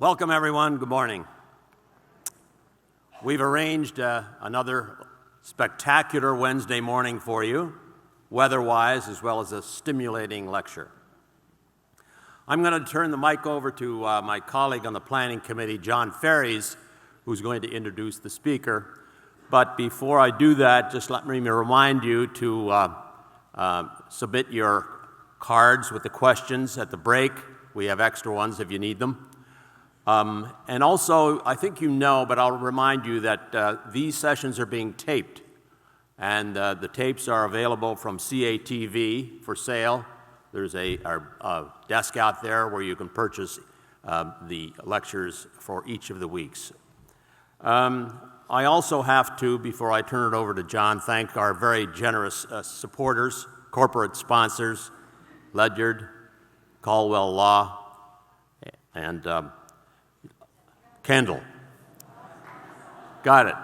Welcome, everyone. Good morning. We've arranged another spectacular Wednesday morning for you, weather-wise, as well as a stimulating lecture. I'm going to turn the mic over to my colleague on the Planning Committee, John Ferries, who's going to introduce the speaker. But before I do that, just let me remind you to submit your cards with the questions at the break. We have extra ones if you need them. And also, I think you know, but I'll remind you that these sessions are being taped, and the tapes are available from CATV for sale. There's a desk out there where you can purchase the lectures for each of the weeks. I also have to, before I turn it over to John, thank our very generous supporters, corporate sponsors, Ledyard, Caldwell Law, and Kendall. Got it.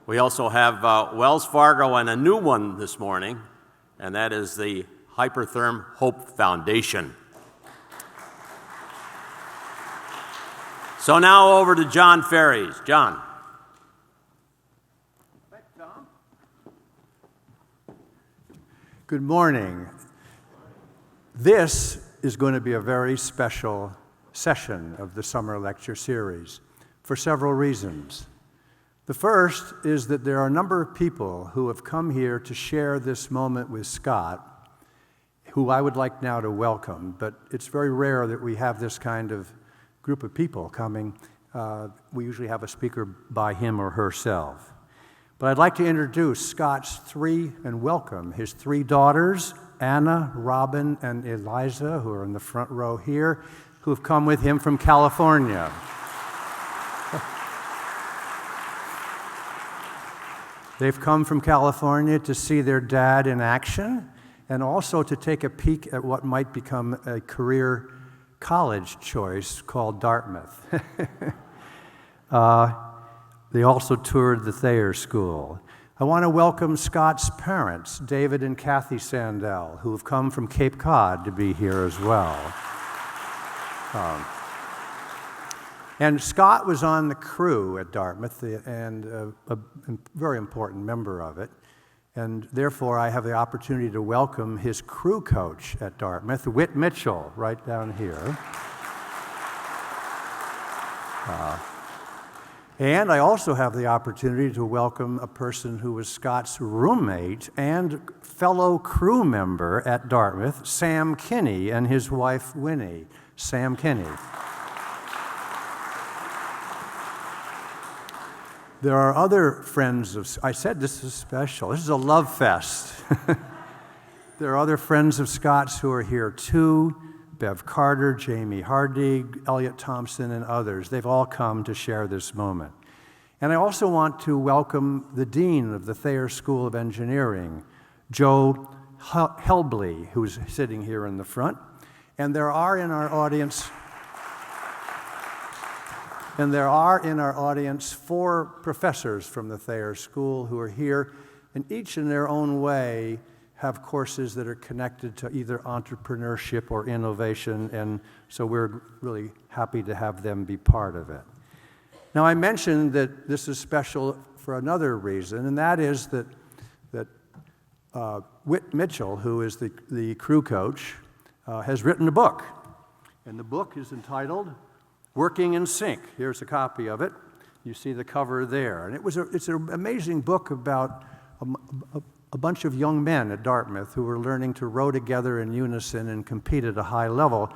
We also have Wells Fargo and a new one this morning, and that is the Hypertherm Hope Foundation. So now over to John Ferries. John. Thanks, Tom. Good morning. This is going to be a very special session of the summer lecture series for several reasons. The first is that there are a number of people who have come here to share this moment with Scott, who I would like now to welcome, but it's very rare that we have this kind of group of people coming. We usually have a speaker by him or herself. But I'd like to introduce welcome his three daughters, Anna, Robin, and Eliza, who are in the front row here, who have come with him from California. They've come from California to see their dad in action and also to take a peek at what might become a career college choice called Dartmouth. They also toured the Thayer School. I want to welcome Scott's parents, David and Kathy Sandell, who have come from Cape Cod to be here as well. And Scott was on the crew at Dartmouth and a very important member of it. And therefore, I have the opportunity to welcome his crew coach at Dartmouth, Whit Mitchell, right down here. And I also have the opportunity to welcome a person who was Scott's roommate and fellow crew member at Dartmouth, Sam Kinney, and his wife, Winnie. Sam Kinney. There are other friends of, I said this is special. This is a love fest. There are other friends of Scott's who are here too. Bev Carter, Jamie Hardig, Elliot Thompson, and others. They've all come to share this moment. And I also want to welcome the Dean of the Thayer School of Engineering, Joe Helbley, who's sitting here in the front. And there are in our audience four professors from the Thayer School who are here, and each in their own way have courses that are connected to either entrepreneurship or innovation, and so we're really happy to have them be part of it. Now, I mentioned that this is special for another reason, and that is that Whit Mitchell, who is the crew coach, has written a book, and the book is entitled Working in Sync. Here's a copy of it. You see the cover there. And it's an amazing book about a bunch of young men at Dartmouth who were learning to row together in unison and compete at a high level,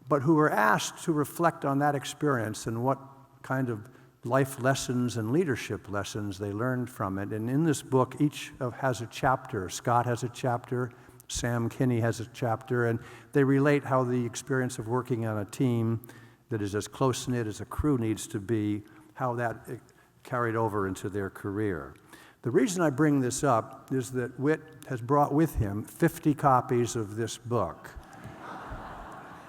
but who were asked to reflect on that experience and what kind of life lessons and leadership lessons they learned from it. And in this book, each has a chapter. Scott has a chapter. Sam Kinney has a chapter. And they relate how the experience of working on a team that is as close-knit as a crew needs to be, how that carried over into their career. The reason I bring this up is that Whit has brought with him 50 copies of this book.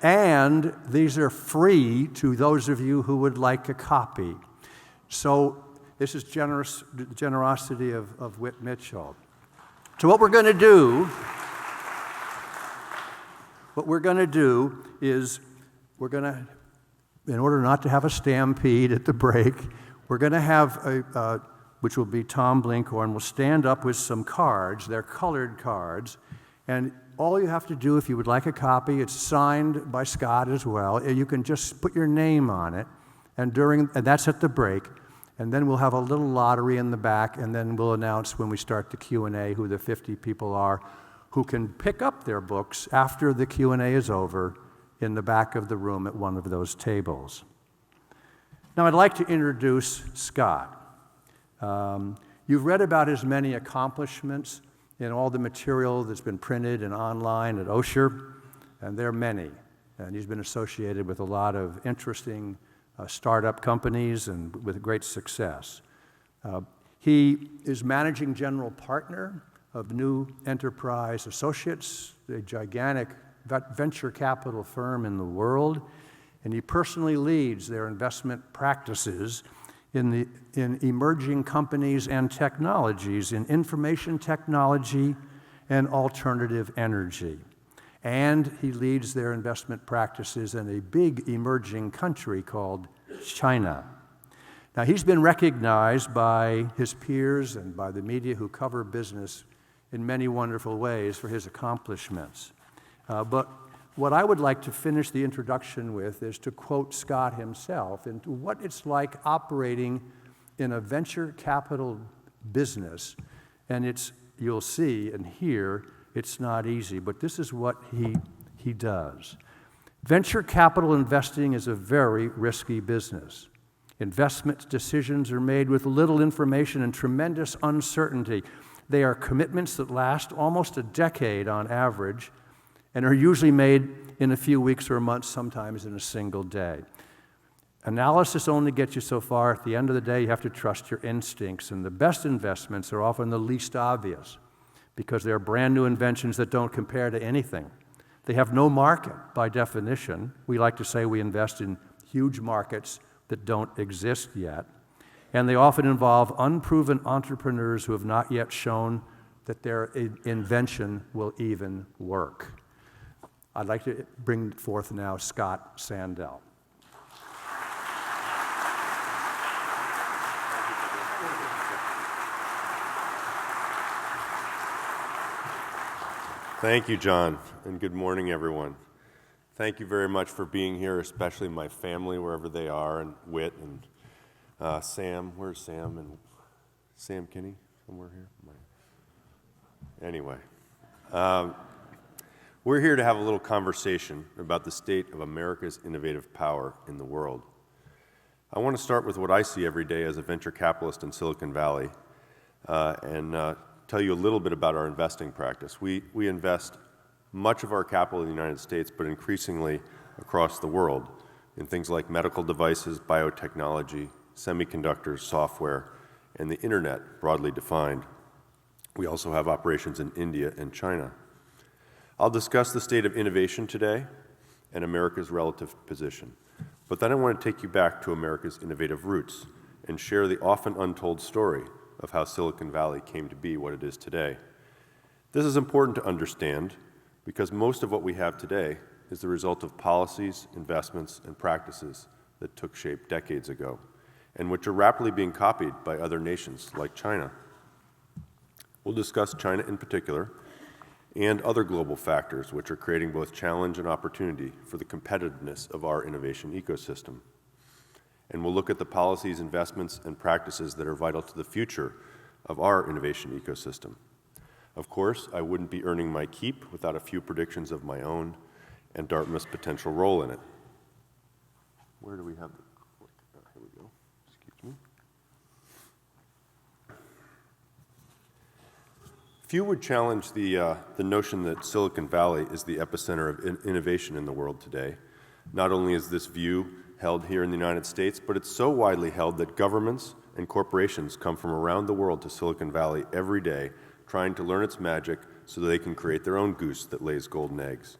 And these are free to those of you who would like a copy. So this is the generosity of Whit Mitchell. So what we're going to do is we're going to in order not to have a stampede at the break, we're going to have which will be Tom Blinkhorn, will stand up with some cards. They're colored cards. And all you have to do, if you would like a copy, it's signed by Scott as well. You can just put your name on it. And that's at the break. And then we'll have a little lottery in the back, and then we'll announce when we start the Q&A who the 50 people are who can pick up their books after the Q&A is over in the back of the room at one of those tables. Now, I'd like to introduce Scott. You've read about his many accomplishments in all the material that's been printed and online at Osher, and there are many. And he's been associated with a lot of interesting startup companies and with great success. He is managing general partner of New Enterprise Associates, a gigantic venture capital firm in the world, and he personally leads their investment practices in emerging companies and technologies in information technology and alternative energy. And he leads their investment practices in a big emerging country called China. Now, he's been recognized by his peers and by the media who cover business in many wonderful ways for his accomplishments. But what I would like to finish the introduction with is to quote Scott himself into what it's like operating in a venture capital business. And you'll see and hear, it's not easy, but this is what he does. Venture capital investing is a very risky business. Investment decisions are made with little information and tremendous uncertainty. They are commitments that last almost a decade on average and are usually made in a few weeks or months, sometimes in a single day. Analysis only gets you so far. At the end of the day, you have to trust your instincts, and the best investments are often the least obvious because they're brand new inventions that don't compare to anything. They have no market by definition. We like to say we invest in huge markets that don't exist yet, and they often involve unproven entrepreneurs who have not yet shown that their invention will even work. I'd like to bring forth now Scott Sandell. Thank you, John, and good morning, everyone. Thank you very much for being here, especially my family, wherever they are, and Whit and Sam. Where's Sam? And Sam Kinney, somewhere here? Anyway. We're here to have a little conversation about the state of America's innovative power in the world. I want to start with what I see every day as a venture capitalist in Silicon Valley and tell you a little bit about our investing practice. We invest much of our capital in the United States, but increasingly across the world in things like medical devices, biotechnology, semiconductors, software, and the internet, broadly defined. We also have operations in India and China. I'll discuss the state of innovation today and America's relative position. But then I want to take you back to America's innovative roots and share the often untold story of how Silicon Valley came to be what it is today. This is important to understand because most of what we have today is the result of policies, investments, and practices that took shape decades ago and which are rapidly being copied by other nations like China. We'll discuss China in particular and other global factors which are creating both challenge and opportunity for the competitiveness of our innovation ecosystem. And we'll look at the policies, investments, and practices that are vital to the future of our innovation ecosystem. Of course, I wouldn't be earning my keep without a few predictions of my own and Dartmouth's potential role in it. Where do we have the... Here we go. Excuse me. Few would challenge the notion that Silicon Valley is the epicenter of innovation in the world today. Not only is this view held here in the United States, but it's so widely held that governments and corporations come from around the world to Silicon Valley every day trying to learn its magic so that they can create their own goose that lays golden eggs.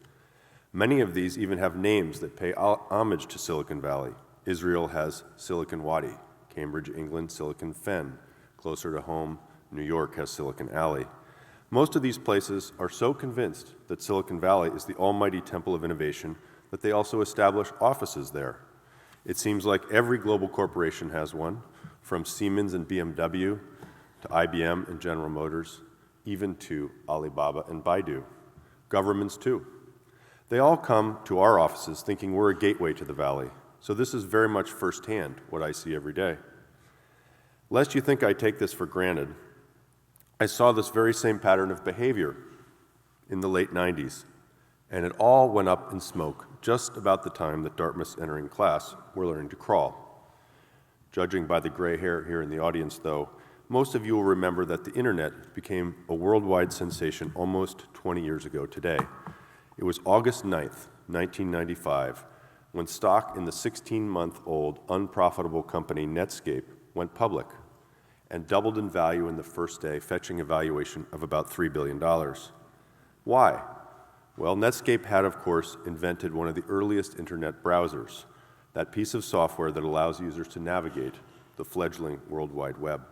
Many of these even have names that pay homage to Silicon Valley. Israel has Silicon Wadi, Cambridge, England, Silicon Fen. Closer to home, New York has Silicon Alley. Most of these places are so convinced that Silicon Valley is the almighty temple of innovation that they also establish offices there. It seems like every global corporation has one, from Siemens and BMW to IBM and General Motors, even to Alibaba and Baidu. Governments too. They all come to our offices thinking we're a gateway to the Valley. So this is very much firsthand what I see every day. Lest you think I take this for granted, I saw this very same pattern of behavior in the late 90s, and it all went up in smoke just about the time that Dartmouth's entering class were learning to crawl. Judging by the gray hair here in the audience, though, most of you will remember that the internet became a worldwide sensation almost 20 years ago today. It was August 9th, 1995, when stock in the 16-month-old unprofitable company Netscape went public and doubled in value in the first day, fetching a valuation of about $3 billion. Why? Well, Netscape had, of course, invented one of the earliest internet browsers, that piece of software that allows users to navigate the fledgling World Wide Web.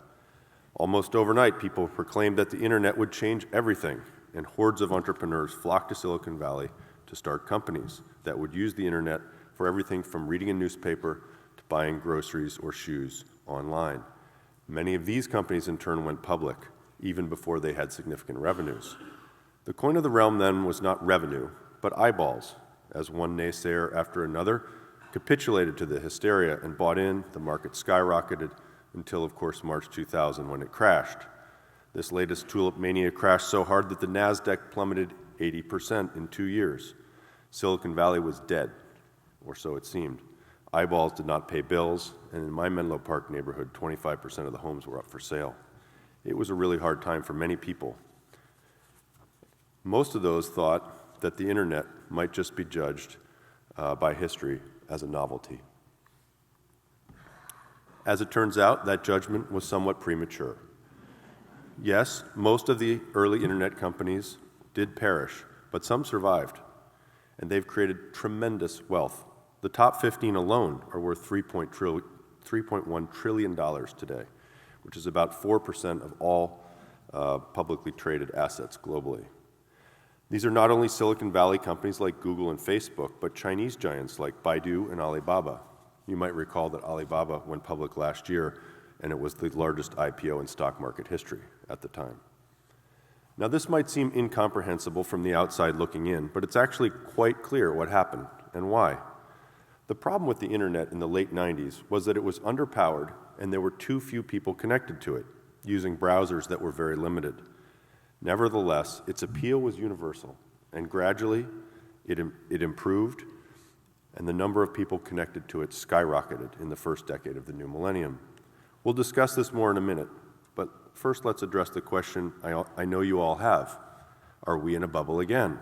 Almost overnight, people proclaimed that the internet would change everything, and hordes of entrepreneurs flocked to Silicon Valley to start companies that would use the internet for everything from reading a newspaper to buying groceries or shoes online. Many of these companies in turn went public, even before they had significant revenues. The coin of the realm then was not revenue, but eyeballs. As one naysayer after another capitulated to the hysteria and bought in, the market skyrocketed until, of course, March 2000 when it crashed. This latest tulip mania crashed so hard that the NASDAQ plummeted 80% in 2 years. Silicon Valley was dead, or so it seemed. Eyeballs did not pay bills, and in my Menlo Park neighborhood, 25% of the homes were up for sale. It was a really hard time for many people. Most of those thought that the internet might just be judged by history as a novelty. As it turns out, that judgment was somewhat premature. Yes, most of the early internet companies did perish, but some survived, and they've created tremendous wealth. The top 15 alone are worth $3.1 trillion today, which is about 4% of all publicly traded assets globally. These are not only Silicon Valley companies like Google and Facebook, but Chinese giants like Baidu and Alibaba. You might recall that Alibaba went public last year, and it was the largest IPO in stock market history at the time. Now, this might seem incomprehensible from the outside looking in, but it's actually quite clear what happened and why. The problem with the internet in the late 90s was that it was underpowered and there were too few people connected to it, using browsers that were very limited. Nevertheless, its appeal was universal, and gradually it improved, and the number of people connected to it skyrocketed in the first decade of the new millennium. We'll discuss this more in a minute, but first let's address the question I know you all have. Are we in a bubble again?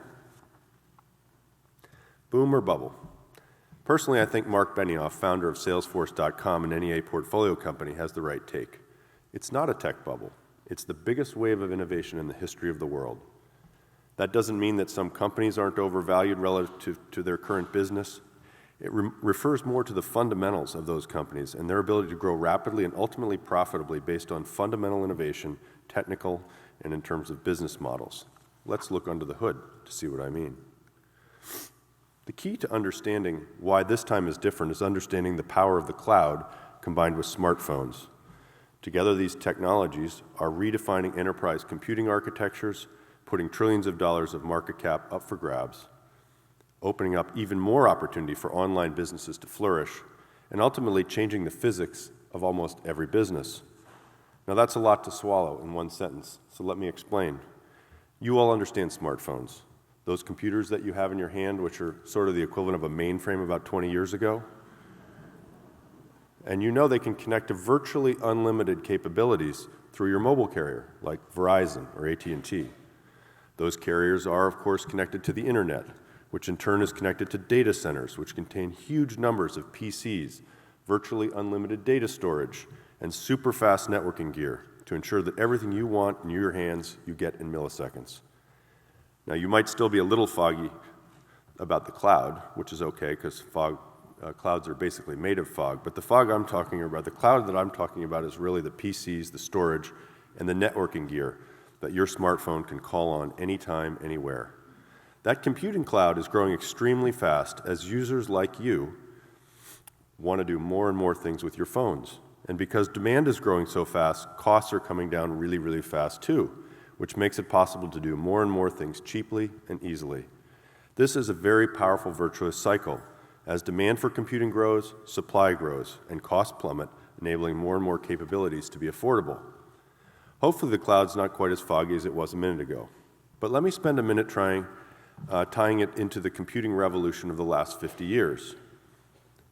Boom or bubble? Personally, I think Mark Benioff, founder of Salesforce.com and NEA portfolio company, has the right take. It's not a tech bubble. It's the biggest wave of innovation in the history of the world. That doesn't mean that some companies aren't overvalued relative to their current business. It refers more to the fundamentals of those companies and their ability to grow rapidly and ultimately profitably based on fundamental innovation, technical, and in terms of business models. Let's look under the hood to see what I mean. The key to understanding why this time is different is understanding the power of the cloud combined with smartphones. Together, these technologies are redefining enterprise computing architectures, putting trillions of dollars of market cap up for grabs, opening up even more opportunity for online businesses to flourish, and ultimately changing the physics of almost every business. Now, that's a lot to swallow in one sentence, so let me explain. You all understand smartphones, those computers that you have in your hand, which are sort of the equivalent of a mainframe about 20 years ago. And you know they can connect to virtually unlimited capabilities through your mobile carrier, like Verizon or AT&T. Those carriers are, of course, connected to the internet, which in turn is connected to data centers, which contain huge numbers of PCs, virtually unlimited data storage, and super fast networking gear to ensure that everything you want in your hands you get in milliseconds. Now, you might still be a little foggy about the cloud, which is okay because clouds are basically made of fog, but the cloud that I'm talking about is really the PCs, the storage, and the networking gear that your smartphone can call on anytime, anywhere. That computing cloud is growing extremely fast as users like you want to do more and more things with your phones. And because demand is growing so fast, costs are coming down really, really fast too, which makes it possible to do more and more things cheaply and easily. This is a very powerful virtuous cycle. As demand for computing grows, supply grows, and costs plummet, enabling more and more capabilities to be affordable. Hopefully the cloud's not quite as foggy as it was a minute ago. But let me spend a minute tying it into the computing revolution of the last 50 years.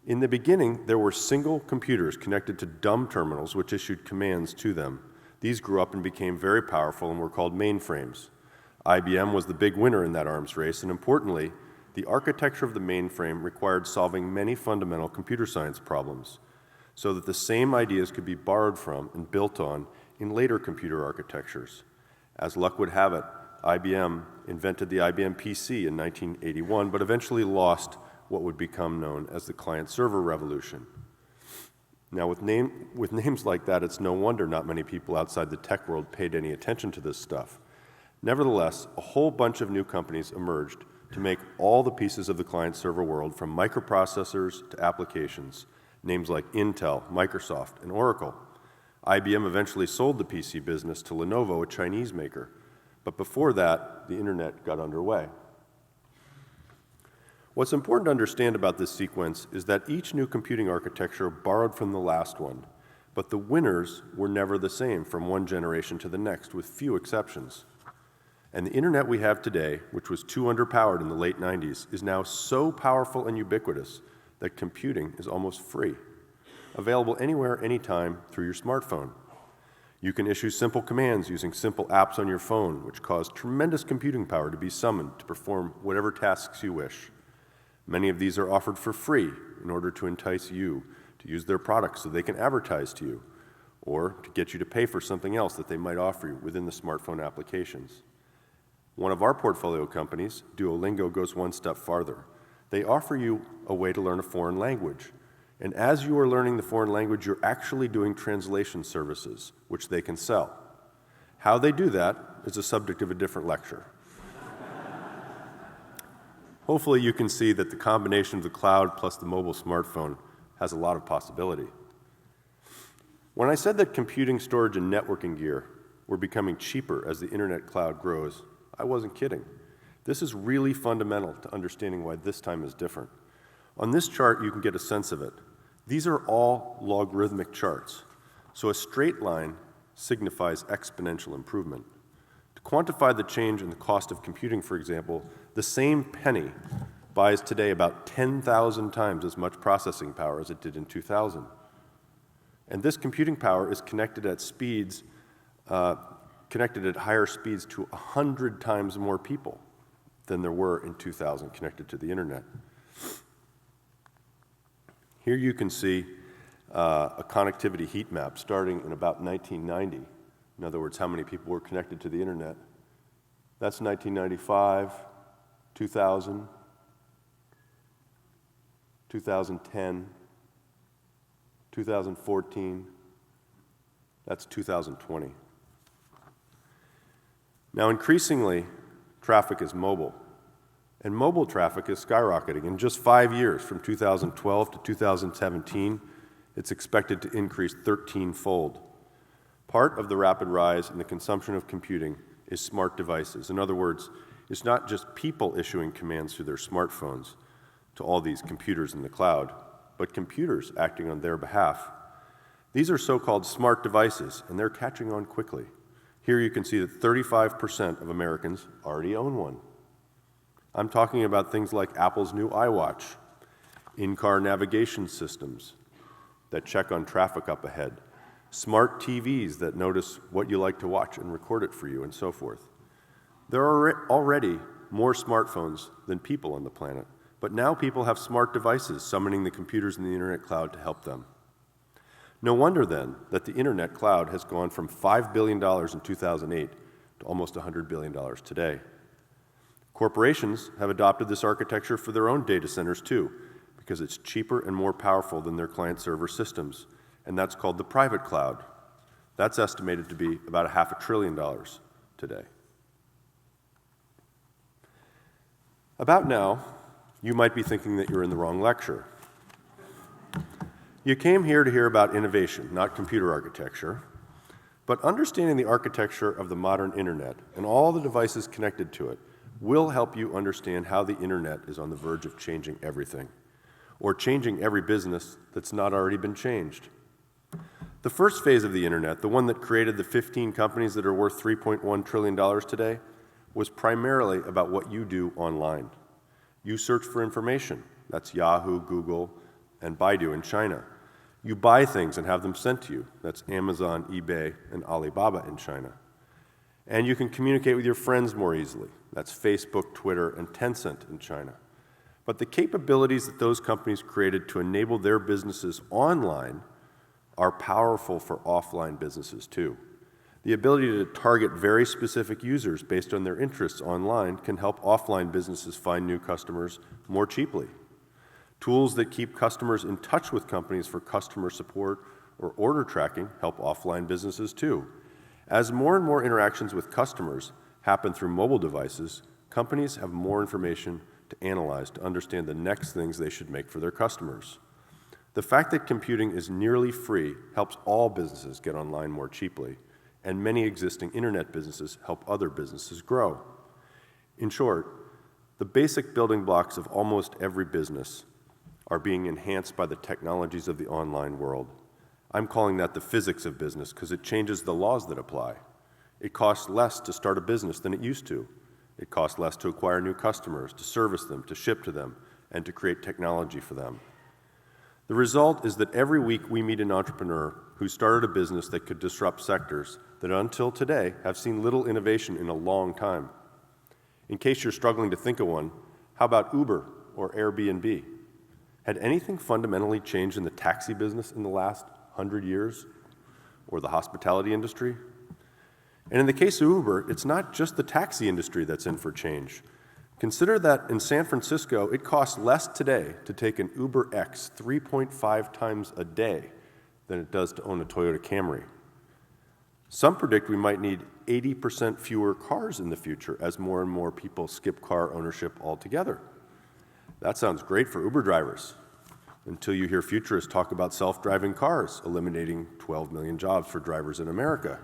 In the beginning, there were single computers connected to dumb terminals which issued commands to them. These grew up and became very powerful and were called mainframes. IBM was the big winner in that arms race, and importantly, the architecture of the mainframe required solving many fundamental computer science problems, so that the same ideas could be borrowed from and built on in later computer architectures. As luck would have it, IBM invented the IBM PC in 1981, but eventually lost what would become known as the client-server revolution. Now, with names like that, it's no wonder not many people outside the tech world paid any attention to this stuff. Nevertheless, a whole bunch of new companies emerged to make all the pieces of the client-server world, from microprocessors to applications, names like Intel, Microsoft, and Oracle. IBM eventually sold the PC business to Lenovo, a Chinese maker. But before that, the internet got underway. What's important to understand about this sequence is that each new computing architecture borrowed from the last one, but the winners were never the same from one generation to the next, with few exceptions. And the internet we have today, which was too underpowered in the late 90s, is now so powerful and ubiquitous that computing is almost free, available anywhere, anytime through your smartphone. You can issue simple commands using simple apps on your phone, which cause tremendous computing power to be summoned to perform whatever tasks you wish. Many of these are offered for free in order to entice you to use their products so they can advertise to you, or to get you to pay for something else that they might offer you within the smartphone applications. One of our portfolio companies, Duolingo, goes one step farther. They offer you a way to learn a foreign language. And as you are learning the foreign language, you're actually doing translation services, which they can sell. How they do that is the subject of a different lecture. Hopefully you can see that the combination of the cloud plus the mobile smartphone has a lot of possibility. When I said that computing, storage, and networking gear were becoming cheaper as the internet cloud grows, I wasn't kidding. This is really fundamental to understanding why this time is different. On this chart, you can get a sense of it. These are all logarithmic charts, so a straight line signifies exponential improvement. To quantify the change in the cost of computing, for example, the same penny buys today about 10,000 times as much processing power as it did in 2000. And this computing power is connected at higher speeds to 100 times more people than there were in 2000 connected to the internet. Here you can see a connectivity heat map starting in about 1990. In other words, how many people were connected to the internet. That's 1995, 2000, 2010, 2014. That's 2020. Now, increasingly, traffic is mobile. And mobile traffic is skyrocketing. In just 5 years, from 2012 to 2017, it's expected to increase 13-fold. Part of the rapid rise in the consumption of computing is smart devices. In other words, it's not just people issuing commands through their smartphones to all these computers in the cloud, but computers acting on their behalf. These are so-called smart devices, and they're catching on quickly. Here you can see that 35% of Americans already own one. I'm talking about things like Apple's new iWatch, in-car navigation systems that check on traffic up ahead, smart TVs that notice what you like to watch and record it for you, and so forth. There are already more smartphones than people on the planet, but now people have smart devices summoning the computers in the internet cloud to help them. No wonder, then, that the internet cloud has gone from $5 billion in 2008 to almost $100 billion today. Corporations have adopted this architecture for their own data centers, too, because it's cheaper and more powerful than their client-server systems, and that's called the private cloud. That's estimated to be about $500 billion today. About now, you might be thinking that you're in the wrong lecture. You came here to hear about innovation, not computer architecture, but understanding the architecture of the modern internet and all the devices connected to it will help you understand how the internet is on the verge of changing everything, or changing every business that's not already been changed. The first phase of the internet, the one that created the 15 companies that are worth $3.1 trillion today, was primarily about what you do online. You search for information. That's Yahoo, Google, and Baidu in China. You buy things and have them sent to you. That's Amazon, eBay, and Alibaba in China. And you can communicate with your friends more easily. That's Facebook, Twitter, and Tencent in China. But the capabilities that those companies created to enable their businesses online are powerful for offline businesses too. The ability to target very specific users based on their interests online can help offline businesses find new customers more cheaply. Tools that keep customers in touch with companies for customer support or order tracking help offline businesses too. As more and more interactions with customers happen through mobile devices, companies have more information to analyze to understand the next things they should make for their customers. The fact that computing is nearly free helps all businesses get online more cheaply, and many existing internet businesses help other businesses grow. In short, the basic building blocks of almost every business are being enhanced by the technologies of the online world. I'm calling that the physics of business because it changes the laws that apply. It costs less to start a business than it used to. It costs less to acquire new customers, to service them, to ship to them, and to create technology for them. The result is that every week we meet an entrepreneur who started a business that could disrupt sectors that until today have seen little innovation in a long time. In case you're struggling to think of one, how about Uber or Airbnb? Had anything fundamentally changed in the taxi business in the last 100 years, or the hospitality industry? And in the case of Uber, it's not just the taxi industry that's in for change. Consider that in San Francisco, it costs less today to take an Uber X 3.5 times a day than it does to own a Toyota Camry. Some predict we might need 80% fewer cars in the future as more and more people skip car ownership altogether. That sounds great for Uber drivers, until you hear futurists talk about self-driving cars, eliminating 12 million jobs for drivers in America.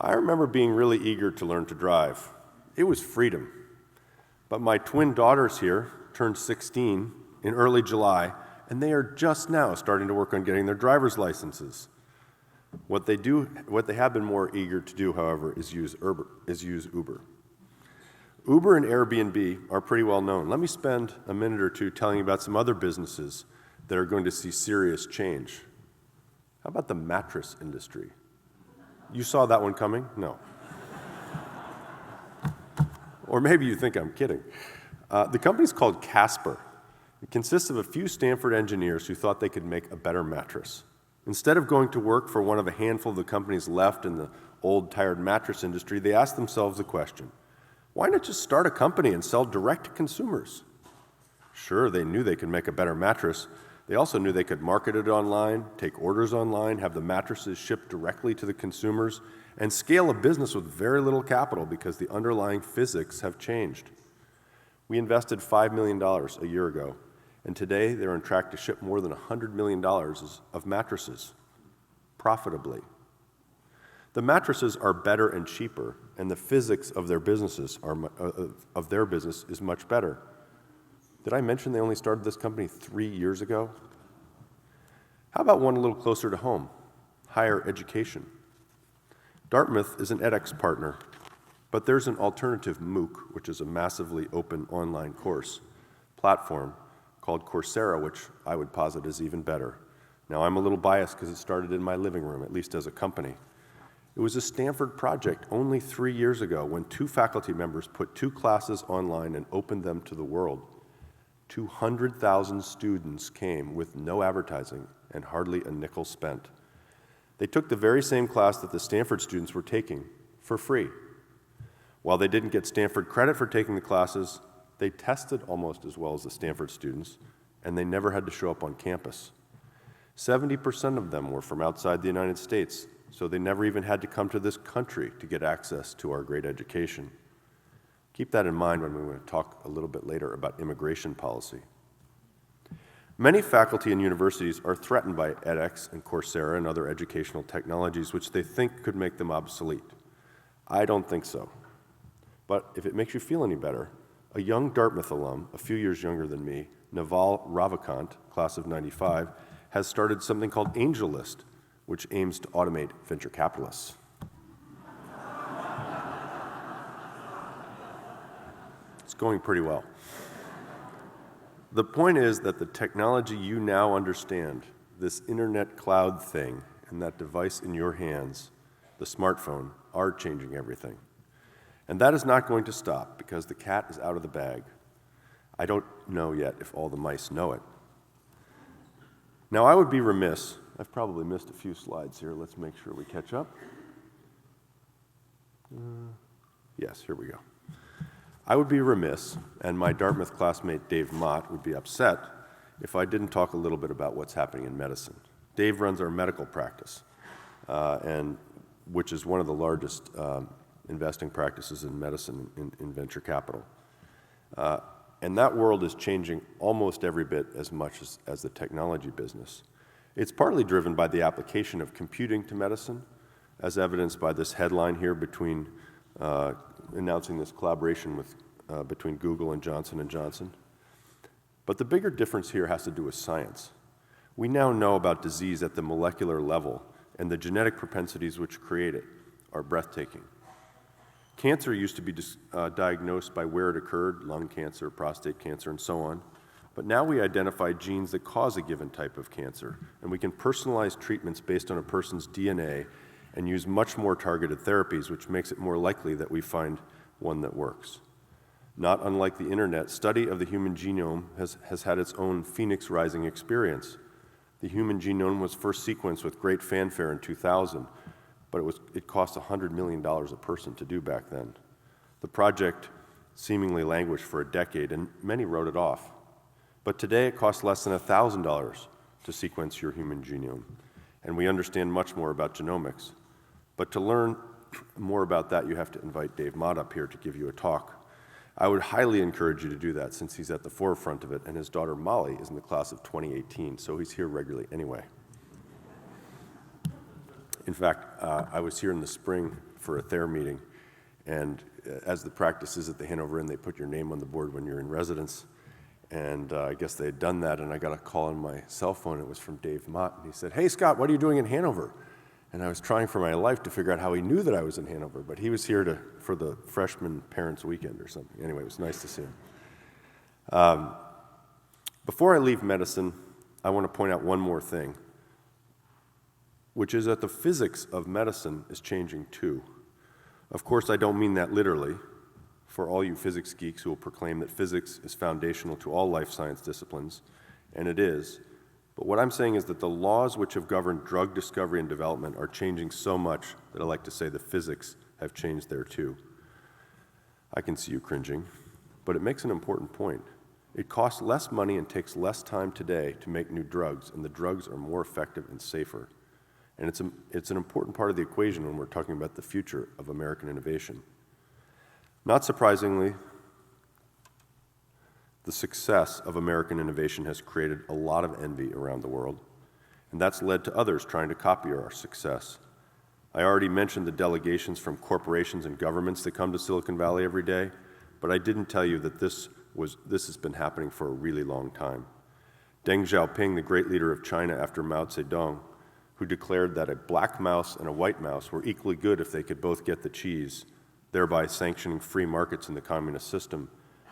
I remember being really eager to learn to drive. It was freedom. But my twin daughters here turned 16 in early July, and they are just now starting to work on getting their driver's licenses. What they have been more eager to do, however, is use Uber. Uber and Airbnb are pretty well known. Let me spend a minute or two telling you about some other businesses that are going to see serious change. How about the mattress industry? You saw that one coming? No. Or maybe you think I'm kidding. The company's called Casper. It consists of a few Stanford engineers who thought they could make a better mattress. Instead of going to work for one of a handful of the companies left in the old, tired mattress industry, they asked themselves the question, why not just start a company and sell direct to consumers? Sure, they knew they could make a better mattress. They also knew they could market it online, take orders online, have the mattresses shipped directly to the consumers, and scale a business with very little capital because the underlying physics have changed. We invested $5 million a year ago, and today they're on track to ship more than $100 million of mattresses, profitably. The mattresses are better and cheaper, and the physics of their business is much better. Did I mention they only started this company 3 years ago? How about one a little closer to home? Higher education. Dartmouth is an edX partner, but there's an alternative MOOC, which is a massively open online course platform called Coursera, which I would posit is even better. Now, I'm a little biased because it started in my living room, at least as a company. It was a Stanford project only 3 years ago when 2 faculty members put 2 classes online and opened them to the world. 200,000 students came with no advertising and hardly a nickel spent. They took the very same class that the Stanford students were taking for free. While they didn't get Stanford credit for taking the classes, they tested almost as well as the Stanford students, and they never had to show up on campus. 70% of them were from outside the United States, so they never even had to come to this country to get access to our great education. Keep that in mind when we want to talk a little bit later about immigration policy. Many faculty and universities are threatened by edX and Coursera and other educational technologies which they think could make them obsolete. I don't think so. But if it makes you feel any better, a young Dartmouth alum, a few years younger than me, Naval Ravikant, class of '95, has started something called AngelList, which aims to automate venture capitalists. It's going pretty well. The point is that the technology you now understand, this internet cloud thing, and that device in your hands, the smartphone, are changing everything. And that is not going to stop because the cat is out of the bag. I don't know yet if all the mice know it. Now, I would be remiss, I've probably missed a few slides here. Let's make sure we catch up. Yes, here we go. I would be remiss, and my Dartmouth classmate Dave Mott would be upset if I didn't talk a little bit about what's happening in medicine. Dave runs our medical practice, which is one of the largest investing practices in medicine in venture capital. And that world is changing almost every bit as much as the technology business. It's partly driven by the application of computing to medicine, as evidenced by this headline here between announcing this collaboration between Google and Johnson & Johnson. But the bigger difference here has to do with science. We now know about disease at the molecular level, and the genetic propensities which create it are breathtaking. Cancer used to be diagnosed by where it occurred, lung cancer, prostate cancer, and so on. But now we identify genes that cause a given type of cancer, and we can personalize treatments based on a person's DNA and use much more targeted therapies, which makes it more likely that we find one that works. Not unlike the internet, study of the human genome has had its own phoenix rising experience. The human genome was first sequenced with great fanfare in 2000, but it cost $100 million a person to do back then. The project seemingly languished for a decade, and many wrote it off. But today it costs less than $1,000 to sequence your human genome, and we understand much more about genomics. But to learn more about that, you have to invite Dave Mott up here to give you a talk. I would highly encourage you to do that since he's at the forefront of it, and his daughter Molly is in the class of 2018, so he's here regularly anyway. In fact, I was here in the spring for a Thayer meeting, and as the practice is at the Hanover Inn, they put your name on the board when you're in residence, and I guess they had done that, and I got a call on my cell phone. It was from Dave Mott, and he said, "Hey, Scott, what are you doing in Hanover?" And I was trying for my life to figure out how he knew that I was in Hanover, but he was here for the freshman parents' weekend or something. Anyway, it was nice to see him. Before I leave medicine, I want to point out one more thing, which is that the physics of medicine is changing too. Of course, I don't mean that literally, for all you physics geeks who will proclaim that physics is foundational to all life science disciplines, and it is. But what I'm saying is that the laws which have governed drug discovery and development are changing so much that I like to say the physics have changed there too. I can see you cringing, but it makes an important point. It costs less money and takes less time today to make new drugs, and the drugs are more effective and safer. And it's an important part of the equation when we're talking about the future of American innovation. Not surprisingly, the success of American innovation has created a lot of envy around the world, and that's led to others trying to copy our success. I already mentioned the delegations from corporations and governments that come to Silicon Valley every day, but I didn't tell you that this has been happening for a really long time. Deng Xiaoping, the great leader of China after Mao Zedong, who declared that a black mouse and a white mouse were equally good if they could both get the cheese, thereby sanctioning free markets in the communist system,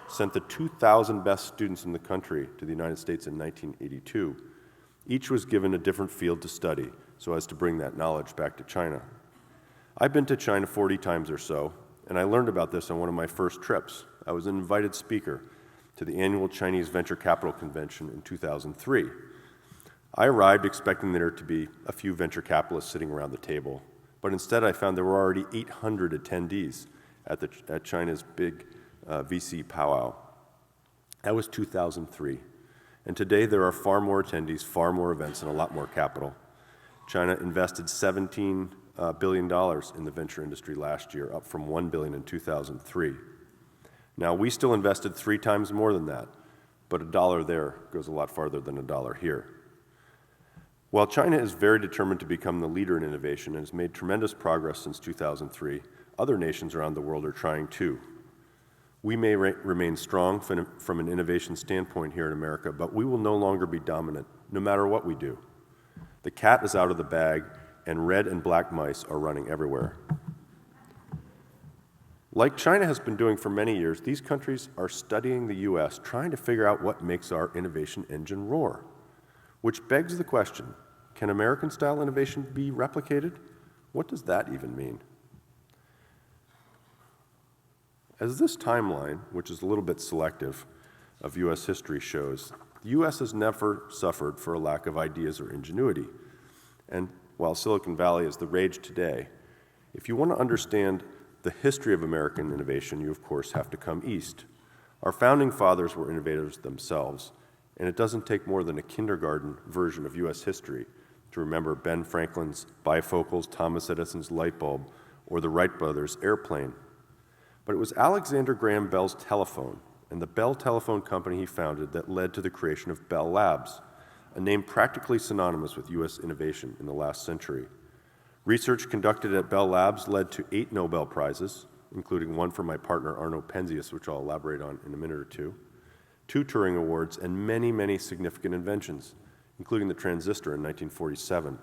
sent the 2,000 best students in the country to the United States in 1982. Each was given a different field to study so as to bring that knowledge back to China. I've been to China 40 times or so, and I learned about this on one of my first trips. I was an invited speaker to the annual Chinese Venture Capital Convention in 2003. I arrived expecting there to be a few venture capitalists sitting around the table, but instead I found there were already 800 attendees at China's big VC powwow. That was 2003. And today there are far more attendees, far more events, and a lot more capital. China invested $17 billion in the venture industry last year, up from $1 billion in 2003. Now, we still invested 3 times more than that, but a dollar there goes a lot farther than a dollar here. While China is very determined to become the leader in innovation and has made tremendous progress since 2003, other nations around the world are trying too. We may remain strong from an innovation standpoint here in America, but we will no longer be dominant, no matter what we do. The cat is out of the bag, and red and black mice are running everywhere. Like China has been doing for many years, these countries are studying the US, trying to figure out what makes our innovation engine roar. Which begs the question, can American-style innovation be replicated? What does that even mean? As this timeline, which is a little bit selective, of US history shows, the US has never suffered for a lack of ideas or ingenuity. And while Silicon Valley is the rage today, if you want to understand the history of American innovation, you of course have to come east. Our founding fathers were innovators themselves, and it doesn't take more than a kindergarten version of US history to remember Ben Franklin's bifocals, Thomas Edison's light bulb, or the Wright brothers' airplane. But it was Alexander Graham Bell's telephone and the Bell Telephone Company he founded that led to the creation of Bell Labs, a name practically synonymous with US innovation in the last century. Research conducted at Bell Labs led to 8 Nobel Prizes, including one for my partner Arno Penzias, which I'll elaborate on in a minute or two, 2 Turing Awards, and many, many significant inventions, including the transistor in 1947.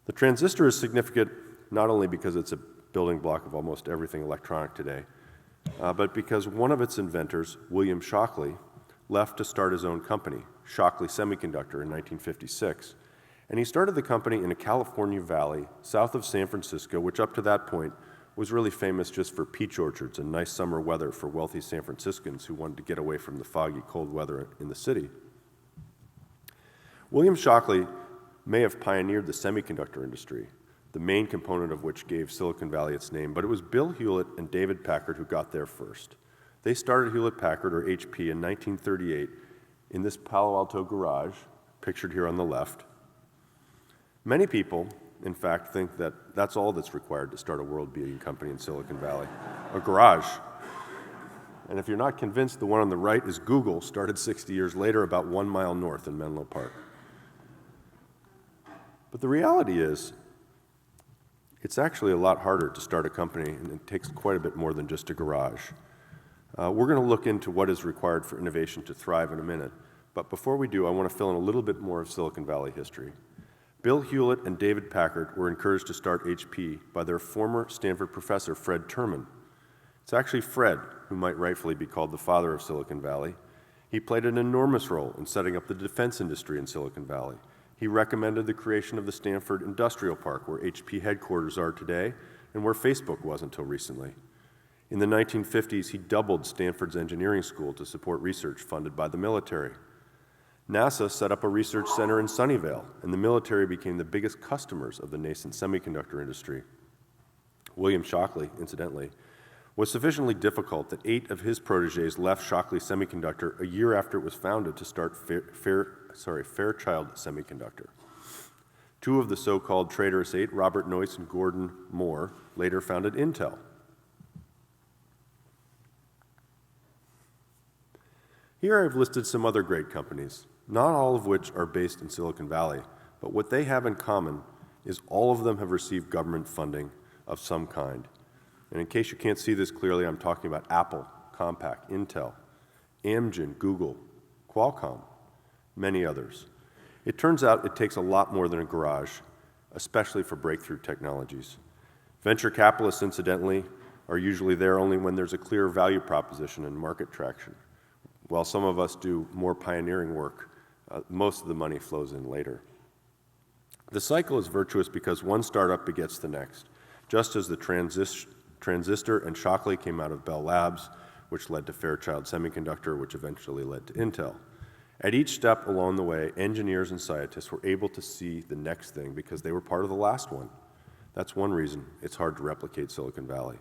The transistor is significant not only because it's a building block of almost everything electronic today, but because one of its inventors, William Shockley, left to start his own company, Shockley Semiconductor, in 1956. And he started the company in a California valley south of San Francisco, which up to that point was really famous just for peach orchards and nice summer weather for wealthy San Franciscans who wanted to get away from the foggy, cold weather in the city. William Shockley may have pioneered the semiconductor industry, the main component of which gave Silicon Valley its name, but it was Bill Hewlett and David Packard who got there first. They started HewlettPackard, or HP, in 1938 in this Palo Alto garage, pictured here on the left. Many people, in fact, think that that's all that's required to start a world-beating company in Silicon Valley, a garage. And if you're not convinced, the one on the right is Google, started 60 years later about 1 mile north in Menlo Park. But the reality is, it's actually a lot harder to start a company, and it takes quite a bit more than just a garage. We're going to look into what is required for innovation to thrive in a minute, but before we do, I want to fill in a little bit more of Silicon Valley history. Bill Hewlett and David Packard were encouraged to start HP by their former Stanford professor, Fred Terman. It's actually Fred who might rightfully be called the father of Silicon Valley. He played an enormous role in setting up the defense industry in Silicon Valley. He recommended the creation of the Stanford Industrial Park, where HP headquarters are today, and where Facebook was until recently. In the 1950s, he doubled Stanford's engineering school to support research funded by the military. NASA set up a research center in Sunnyvale, and the military became the biggest customers of the nascent semiconductor industry. William Shockley, incidentally, was sufficiently difficult that 8 of his protégés left Shockley Semiconductor a year after it was founded to start Fairchild Semiconductor. 2 of the so-called traitorous 8, Robert Noyce and Gordon Moore, later founded Intel. Here I've listed some other great companies, not all of which are based in Silicon Valley, but what they have in common is all of them have received government funding of some kind. And in case you can't see this clearly, I'm talking about Apple, Compaq, Intel, Amgen, Google, Qualcomm, many others. It turns out it takes a lot more than a garage, especially for breakthrough technologies. Venture capitalists, incidentally, are usually there only when there's a clear value proposition and market traction. While some of us do more pioneering work, most of the money flows in later. The cycle is virtuous because one startup begets the next, just as the transistor and Shockley came out of Bell Labs, which led to Fairchild Semiconductor, which eventually led to Intel. At each step along the way, engineers and scientists were able to see the next thing because they were part of the last one. That's one reason it's hard to replicate Silicon Valley.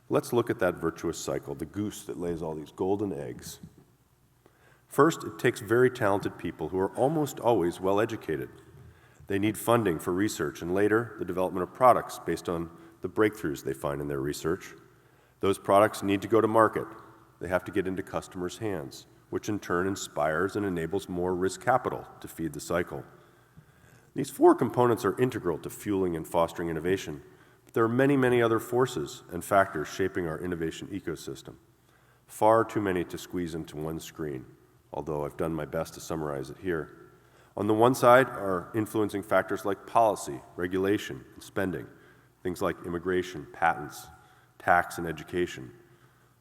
Let's look at that virtuous cycle, the goose that lays all these golden eggs. First, it takes very talented people who are almost always well-educated. They need funding for research, and later, the development of products based on the breakthroughs they find in their research. Those products need to go to market. They have to get into customers' hands, which in turn inspires and enables more risk capital to feed the cycle. These four components are integral to fueling and fostering innovation, but there are many, many other forces and factors shaping our innovation ecosystem. Far too many to squeeze into one screen, although I've done my best to summarize it here. On the one side are influencing factors like policy, regulation, and spending. Things like immigration, patents, tax, and education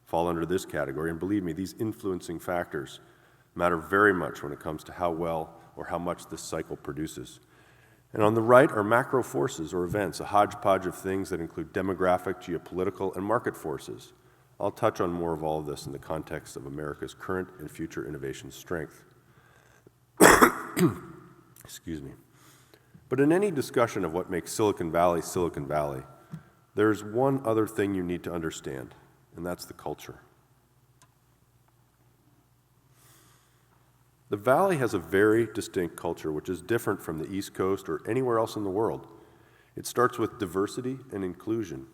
fall under this category. And believe me, these influencing factors matter very much when it comes to how well or how much this cycle produces. And on the right are macro forces or events, a hodgepodge of things that include demographic, geopolitical, and market forces. I'll touch on more of all of this in the context of America's current and future innovation strength. Excuse me. But in any discussion of what makes Silicon Valley, there's one other thing you need to understand, and that's the culture. The Valley has a very distinct culture, which is different from the East Coast or anywhere else in the world. It starts with diversity and inclusion.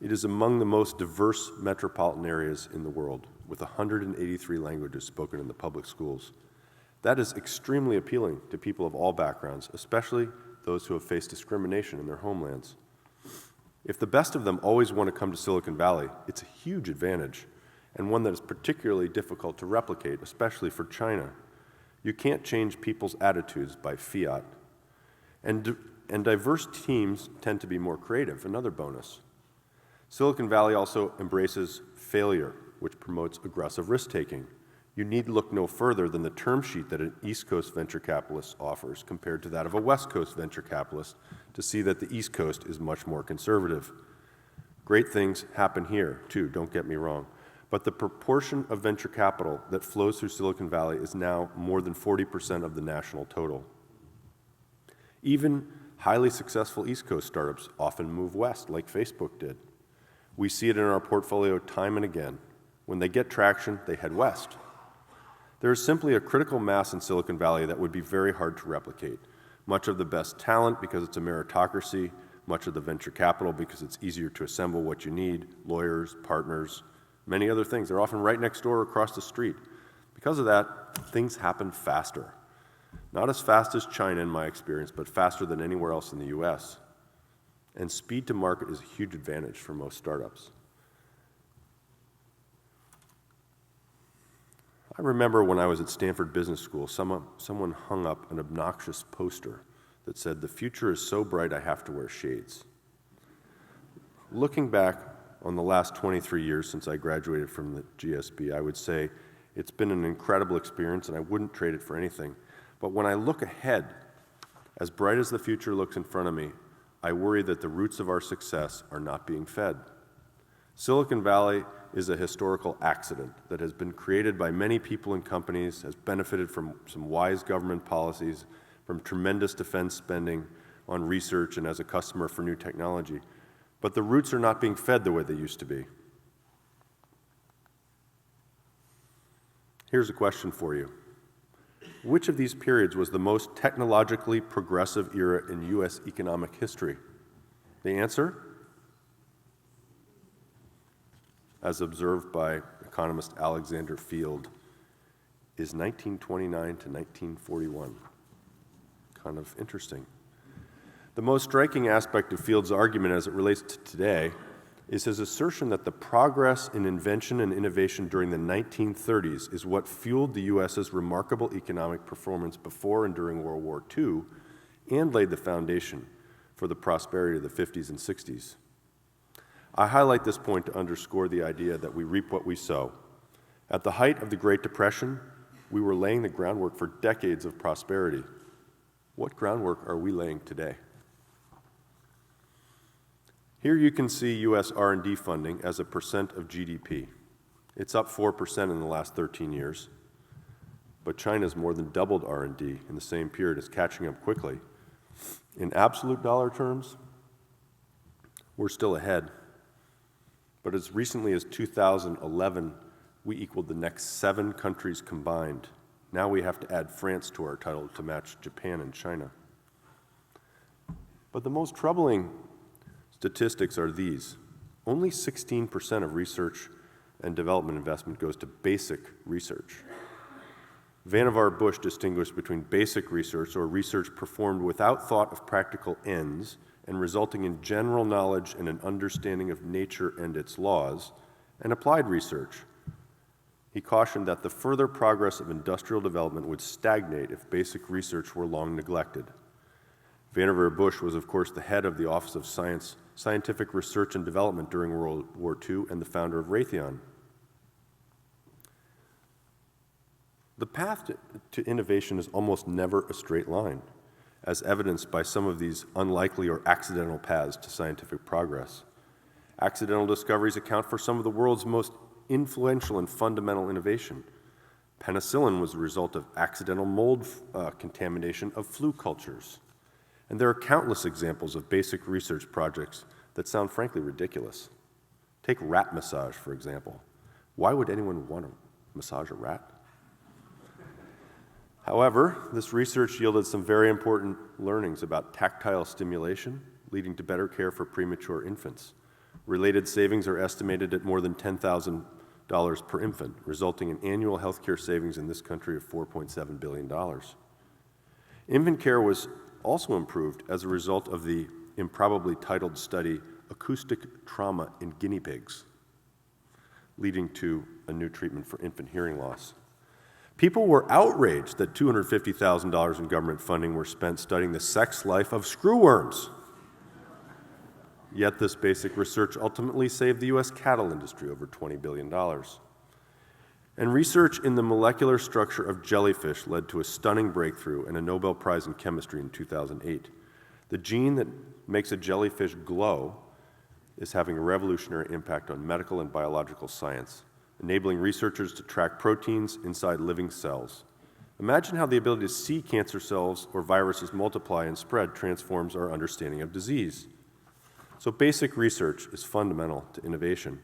It is among the most diverse metropolitan areas in the world, with 183 languages spoken in the public schools. That is extremely appealing to people of all backgrounds, especially those who have faced discrimination in their homelands. If the best of them always want to come to Silicon Valley, it's a huge advantage, and one that is particularly difficult to replicate, especially for China. You can't change people's attitudes by fiat. And diverse teams tend to be more creative, another bonus. Silicon Valley also embraces failure, which promotes aggressive risk-taking. You need look no further than the term sheet that an East Coast venture capitalist offers compared to that of a West Coast venture capitalist to see that the East Coast is much more conservative. Great things happen here, too, don't get me wrong. But the proportion of venture capital that flows through Silicon Valley is now more than 40% of the national total. Even highly successful East Coast startups often move west, like Facebook did. We see it in our portfolio time and again. When they get traction, they head west. There is simply a critical mass in Silicon Valley that would be very hard to replicate. Much of the best talent because it's a meritocracy, much of the venture capital because it's easier to assemble what you need, lawyers, partners, many other things. They're often right next door or across the street. Because of that, things happen faster. Not as fast as China in my experience, but faster than anywhere else in the US. And speed to market is a huge advantage for most startups. I remember when I was at Stanford Business School, someone hung up an obnoxious poster that said, "The future is so bright I have to wear shades." Looking back on the last 23 years since I graduated from the GSB, I would say it's been an incredible experience and I wouldn't trade it for anything. But when I look ahead, as bright as the future looks in front of me, I worry that the roots of our success are not being fed. Silicon Valley is a historical accident that has been created by many people and companies, has benefited from some wise government policies, from tremendous defense spending on research and as a customer for new technology. But the roots are not being fed the way they used to be. Here's a question for you. Which of these periods was the most technologically progressive era in US economic history? The answer, as observed by economist Alexander Field, is 1929 to 1941. Kind of interesting. The most striking aspect of Field's argument as it relates to today is his assertion that the progress in invention and innovation during the 1930s is what fueled the US's remarkable economic performance before and during World War II and laid the foundation for the prosperity of the 50s and 60s. I highlight this point to underscore the idea that we reap what we sow. At the height of the Great Depression, we were laying the groundwork for decades of prosperity. What groundwork are we laying today? Here you can see U.S. R&D funding as a percent of GDP. It's up 4% in the last 13 years, but China's more than doubled R&D in the same period. It's catching up quickly. In absolute dollar terms, we're still ahead, but as recently as 2011, we equaled the next 7 countries combined. Now we have to add France to our title to match Japan and China. But the most troubling statistics are these. Only 16% of research and development investment goes to basic research. Vannevar Bush distinguished between basic research, or research performed without thought of practical ends and resulting in general knowledge and an understanding of nature and its laws, and applied research. He cautioned that the further progress of industrial development would stagnate if basic research were long neglected. Vannevar Bush was, of course, the head of the Office of Scientific Research and Development during World War II and the founder of Raytheon. The path to innovation is almost never a straight line, as evidenced by some of these unlikely or accidental paths to scientific progress. Accidental discoveries account for some of the world's most influential and fundamental innovation. Penicillin was the result of accidental mold contamination of flu cultures. And there are countless examples of basic research projects that sound frankly ridiculous. Take rat massage, for example. Why would anyone want to massage a rat? However, this research yielded some very important learnings about tactile stimulation, leading to better care for premature infants. Related savings are estimated at more than $10,000 per infant, resulting in annual healthcare savings in this country of $4.7 billion. Infant care was also improved as a result of the improbably titled study, Acoustic Trauma in Guinea Pigs, leading to a new treatment for infant hearing loss. People were outraged that $250,000 in government funding were spent studying the sex life of screwworms. Yet this basic research ultimately saved the U.S. cattle industry over $20 billion. And research in the molecular structure of jellyfish led to a stunning breakthrough and a Nobel Prize in Chemistry in 2008. The gene that makes a jellyfish glow is having a revolutionary impact on medical and biological science, enabling researchers to track proteins inside living cells. Imagine how the ability to see cancer cells or viruses multiply and spread transforms our understanding of disease. So basic research is fundamental to innovation.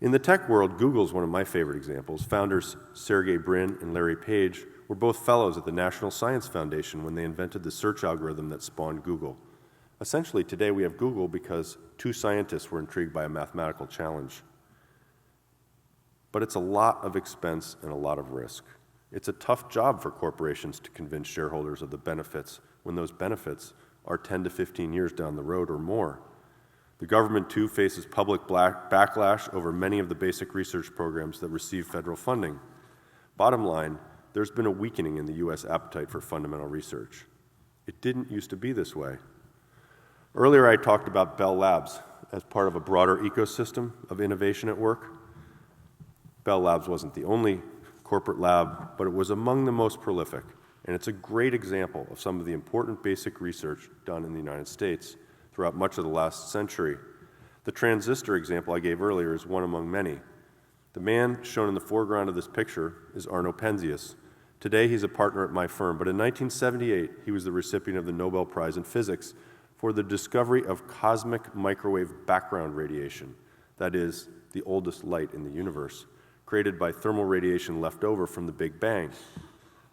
In the tech world, Google is one of my favorite examples. Founders Sergey Brin and Larry Page were both fellows at the National Science Foundation when they invented the search algorithm that spawned Google. Essentially, today we have Google because two scientists were intrigued by a mathematical challenge. But it's a lot of expense and a lot of risk. It's a tough job for corporations to convince shareholders of the benefits when those benefits are 10 to 15 years down the road or more. The government, too, faces public backlash over many of the basic research programs that receive federal funding. Bottom line, there's been a weakening in the U.S. appetite for fundamental research. It didn't used to be this way. Earlier, I talked about Bell Labs as part of a broader ecosystem of innovation at work. Bell Labs wasn't the only corporate lab, but it was among the most prolific, and it's a great example of some of the important basic research done in the United States throughout much of the last century. The transistor example I gave earlier is one among many. The man shown in the foreground of this picture is Arno Penzias. Today, he's a partner at my firm, but in 1978, he was the recipient of the Nobel Prize in Physics for the discovery of cosmic microwave background radiation, that is, the oldest light in the universe, created by thermal radiation left over from the Big Bang.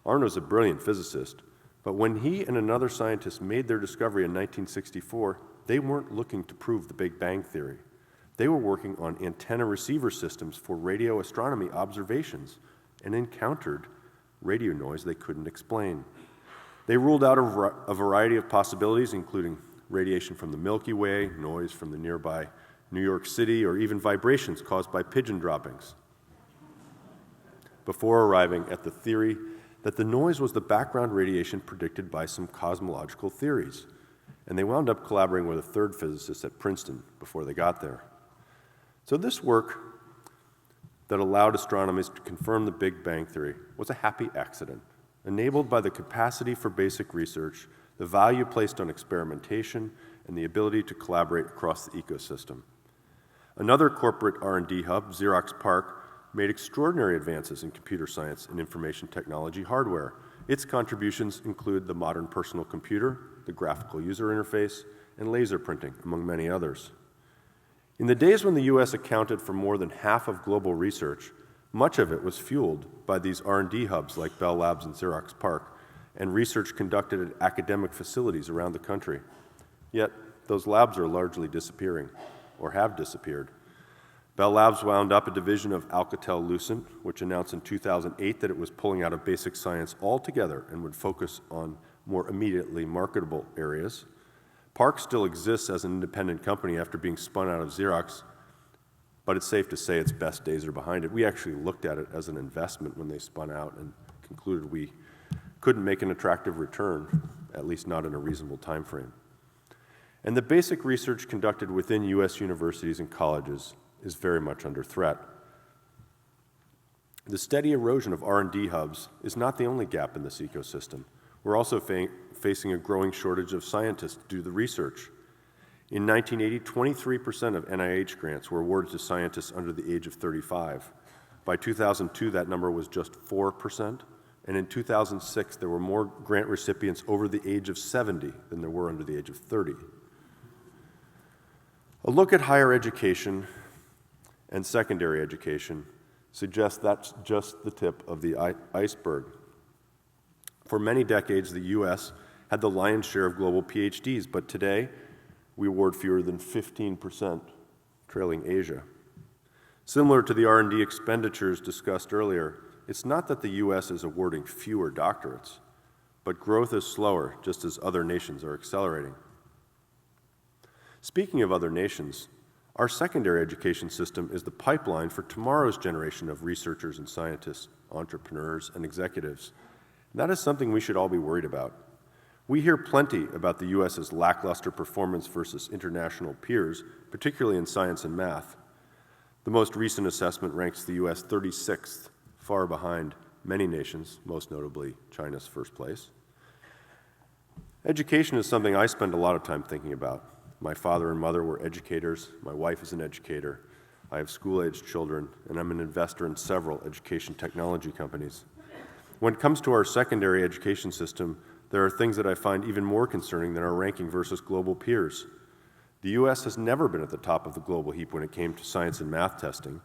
Arno's a brilliant physicist, but when he and another scientist made their discovery in 1964, they weren't looking to prove the Big Bang theory. They were working on antenna receiver systems for radio astronomy observations and encountered radio noise they couldn't explain. They ruled out a variety of possibilities, including radiation from the Milky Way, noise from the nearby New York City, or even vibrations caused by pigeon droppings, before arriving at the theory that the noise was the background radiation predicted by some cosmological theories. And they wound up collaborating with a third physicist at Princeton before they got there. So this work that allowed astronomers to confirm the Big Bang theory was a happy accident, enabled by the capacity for basic research, the value placed on experimentation, and the ability to collaborate across the ecosystem. Another corporate R&D hub, Xerox PARC, made extraordinary advances in computer science and information technology hardware. Its contributions include the modern personal computer, the graphical user interface, and laser printing, among many others. In the days when the U.S. accounted for more than half of global research, much of it was fueled by these R&D hubs like Bell Labs and Xerox PARC, and research conducted at academic facilities around the country. Yet, those labs are largely disappearing, or have disappeared. Bell Labs wound up a division of Alcatel-Lucent, which announced in 2008 that it was pulling out of basic science altogether and would focus on more immediately marketable areas. PARC still exists as an independent company after being spun out of Xerox, but it's safe to say its best days are behind it. We actually looked at it as an investment when they spun out and concluded we couldn't make an attractive return, at least not in a reasonable time frame. And the basic research conducted within U.S. universities and colleges is very much under threat. The steady erosion of R&D hubs is not the only gap in this ecosystem. We're also facing a growing shortage of scientists to do the research. In 1980, 23% of NIH grants were awarded to scientists under the age of 35. By 2002, that number was just 4%, and in 2006, there were more grant recipients over the age of 70 than there were under the age of 30. A look at higher education and secondary education suggests that's just the tip of the iceberg. For many decades, the U.S. had the lion's share of global PhDs, but today we award fewer than 15%, trailing Asia. Similar to the R&D expenditures discussed earlier, it's not that the U.S. is awarding fewer doctorates, but growth is slower, just as other nations are accelerating. Speaking of other nations, our secondary education system is the pipeline for tomorrow's generation of researchers and scientists, entrepreneurs, and executives. And that is something we should all be worried about. We hear plenty about the U.S.'s lackluster performance versus international peers, particularly in science and math. The most recent assessment ranks the U.S. 36th, far behind many nations, most notably China's first place. Education is something I spend a lot of time thinking about. My father and mother were educators. My wife is an educator. I have school-aged children, and I'm an investor in several education technology companies. When it comes to our secondary education system, there are things that I find even more concerning than our ranking versus global peers. The U.S. has never been at the top of the global heap when it came to science and math testing.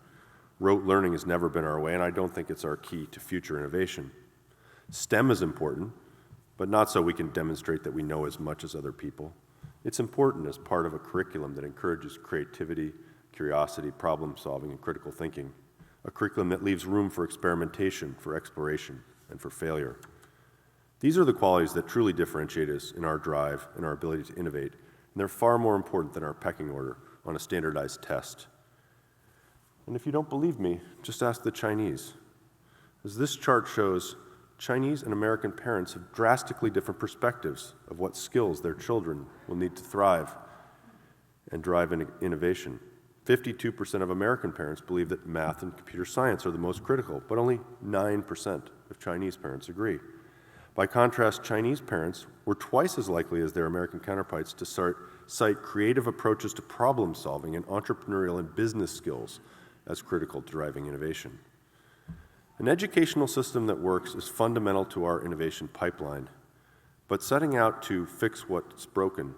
Rote learning has never been our way, and I don't think it's our key to future innovation. STEM is important, but not so we can demonstrate that we know as much as other people. It's important as part of a curriculum that encourages creativity, curiosity, problem solving, and critical thinking. A curriculum that leaves room for experimentation, for exploration, and for failure. These are the qualities that truly differentiate us in our drive and our ability to innovate, and they're far more important than our pecking order on a standardized test. And if you don't believe me, just ask the Chinese. As this chart shows, Chinese and American parents have drastically different perspectives of what skills their children will need to thrive and drive innovation. 52% of American parents believe that math and computer science are the most critical, but only 9% of Chinese parents agree. By contrast, Chinese parents were twice as likely as their American counterparts to cite creative approaches to problem solving and entrepreneurial and business skills as critical to driving innovation. An educational system that works is fundamental to our innovation pipeline, but setting out to fix what's broken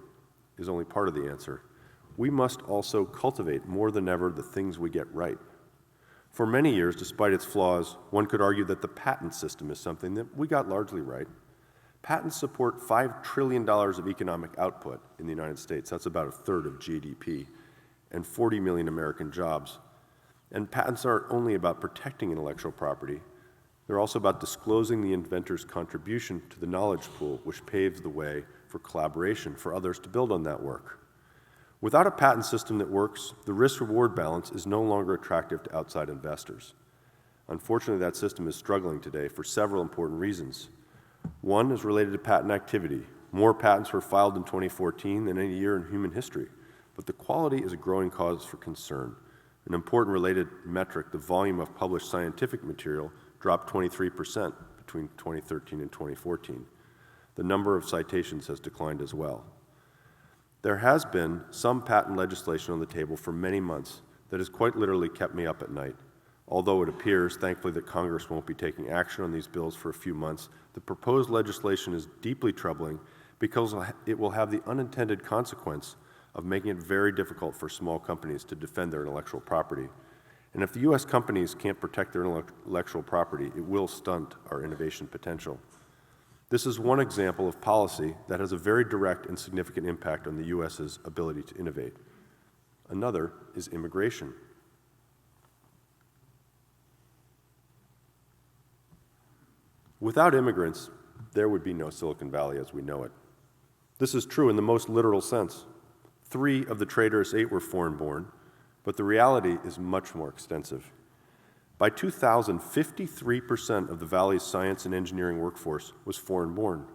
is only part of the answer. We must also cultivate more than ever the things we get right. For many years, despite its flaws, one could argue that the patent system is something that we got largely right. Patents support $5 trillion of economic output in the United States. That's about a third of GDP, and 40 million American jobs. And patents aren't only about protecting intellectual property, they're also about disclosing the inventor's contribution to the knowledge pool, which paves the way for collaboration for others to build on that work. Without a patent system that works, the risk-reward balance is no longer attractive to outside investors. Unfortunately, that system is struggling today for several important reasons. One is related to patent activity. More patents were filed in 2014 than any year in human history, but the quality is a growing cause for concern. An important related metric, the volume of published scientific material, dropped 23% between 2013 and 2014. The number of citations has declined as well. There has been some patent legislation on the table for many months that has quite literally kept me up at night. Although it appears, thankfully, that Congress won't be taking action on these bills for a few months, the proposed legislation is deeply troubling because it will have the unintended consequence of making it very difficult for small companies to defend their intellectual property. And if the U.S. companies can't protect their intellectual property, it will stunt our innovation potential. This is one example of policy that has a very direct and significant impact on the U.S.'s ability to innovate. Another is immigration. Without immigrants, there would be no Silicon Valley as we know it. This is true in the most literal sense. 3 of the traitorous 8 were foreign-born, but the reality is much more extensive. By 2000, 53% of the Valley's science and engineering workforce was foreign-born.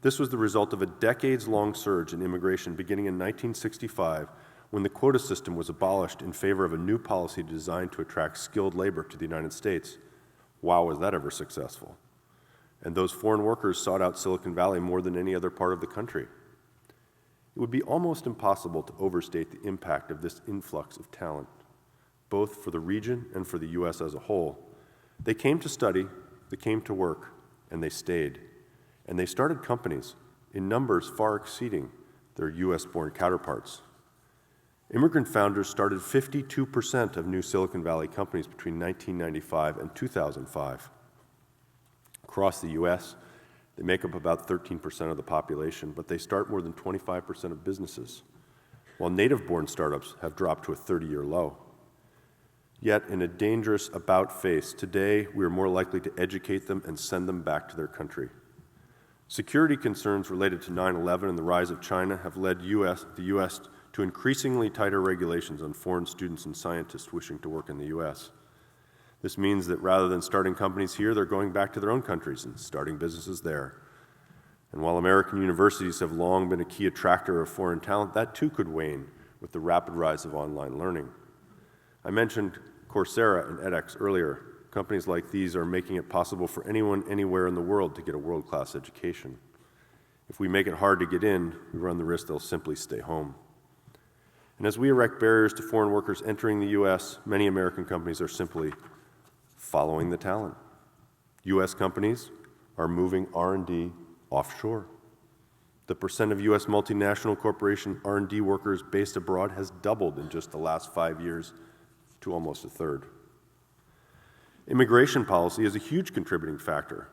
This was the result of a decades-long surge in immigration beginning in 1965, when the quota system was abolished in favor of a new policy designed to attract skilled labor to the United States. Wow, was that ever successful? And those foreign workers sought out Silicon Valley more than any other part of the country. It would be almost impossible to overstate the impact of this influx of talent, both for the region and for the U.S. as a whole. They came to study, they came to work, and they stayed. And they started companies in numbers far exceeding their U.S.-born counterparts. Immigrant founders started 52% of new Silicon Valley companies between 1995 and 2005. Across the U.S., they make up about 13% of the population, but they start more than 25% of businesses, while native-born startups have dropped to a 30-year low. Yet, in a dangerous about-face, today we are more likely to educate them and send them back to their country. Security concerns related to 9/11 and the rise of China have led the U.S. to increasingly tighter regulations on foreign students and scientists wishing to work in the U.S. This means that rather than starting companies here, they're going back to their own countries and starting businesses there. And while American universities have long been a key attractor of foreign talent, that too could wane with the rapid rise of online learning. I mentioned Coursera and edX earlier. Companies like these are making it possible for anyone anywhere in the world to get a world-class education. If we make it hard to get in, we run the risk they'll simply stay home. And as we erect barriers to foreign workers entering the U.S., many American companies are simply following the talent. U.S. companies are moving R&D offshore. The percent of U.S. multinational corporation R&D workers based abroad has doubled in just the last 5 years to almost a third. Immigration policy is a huge contributing factor,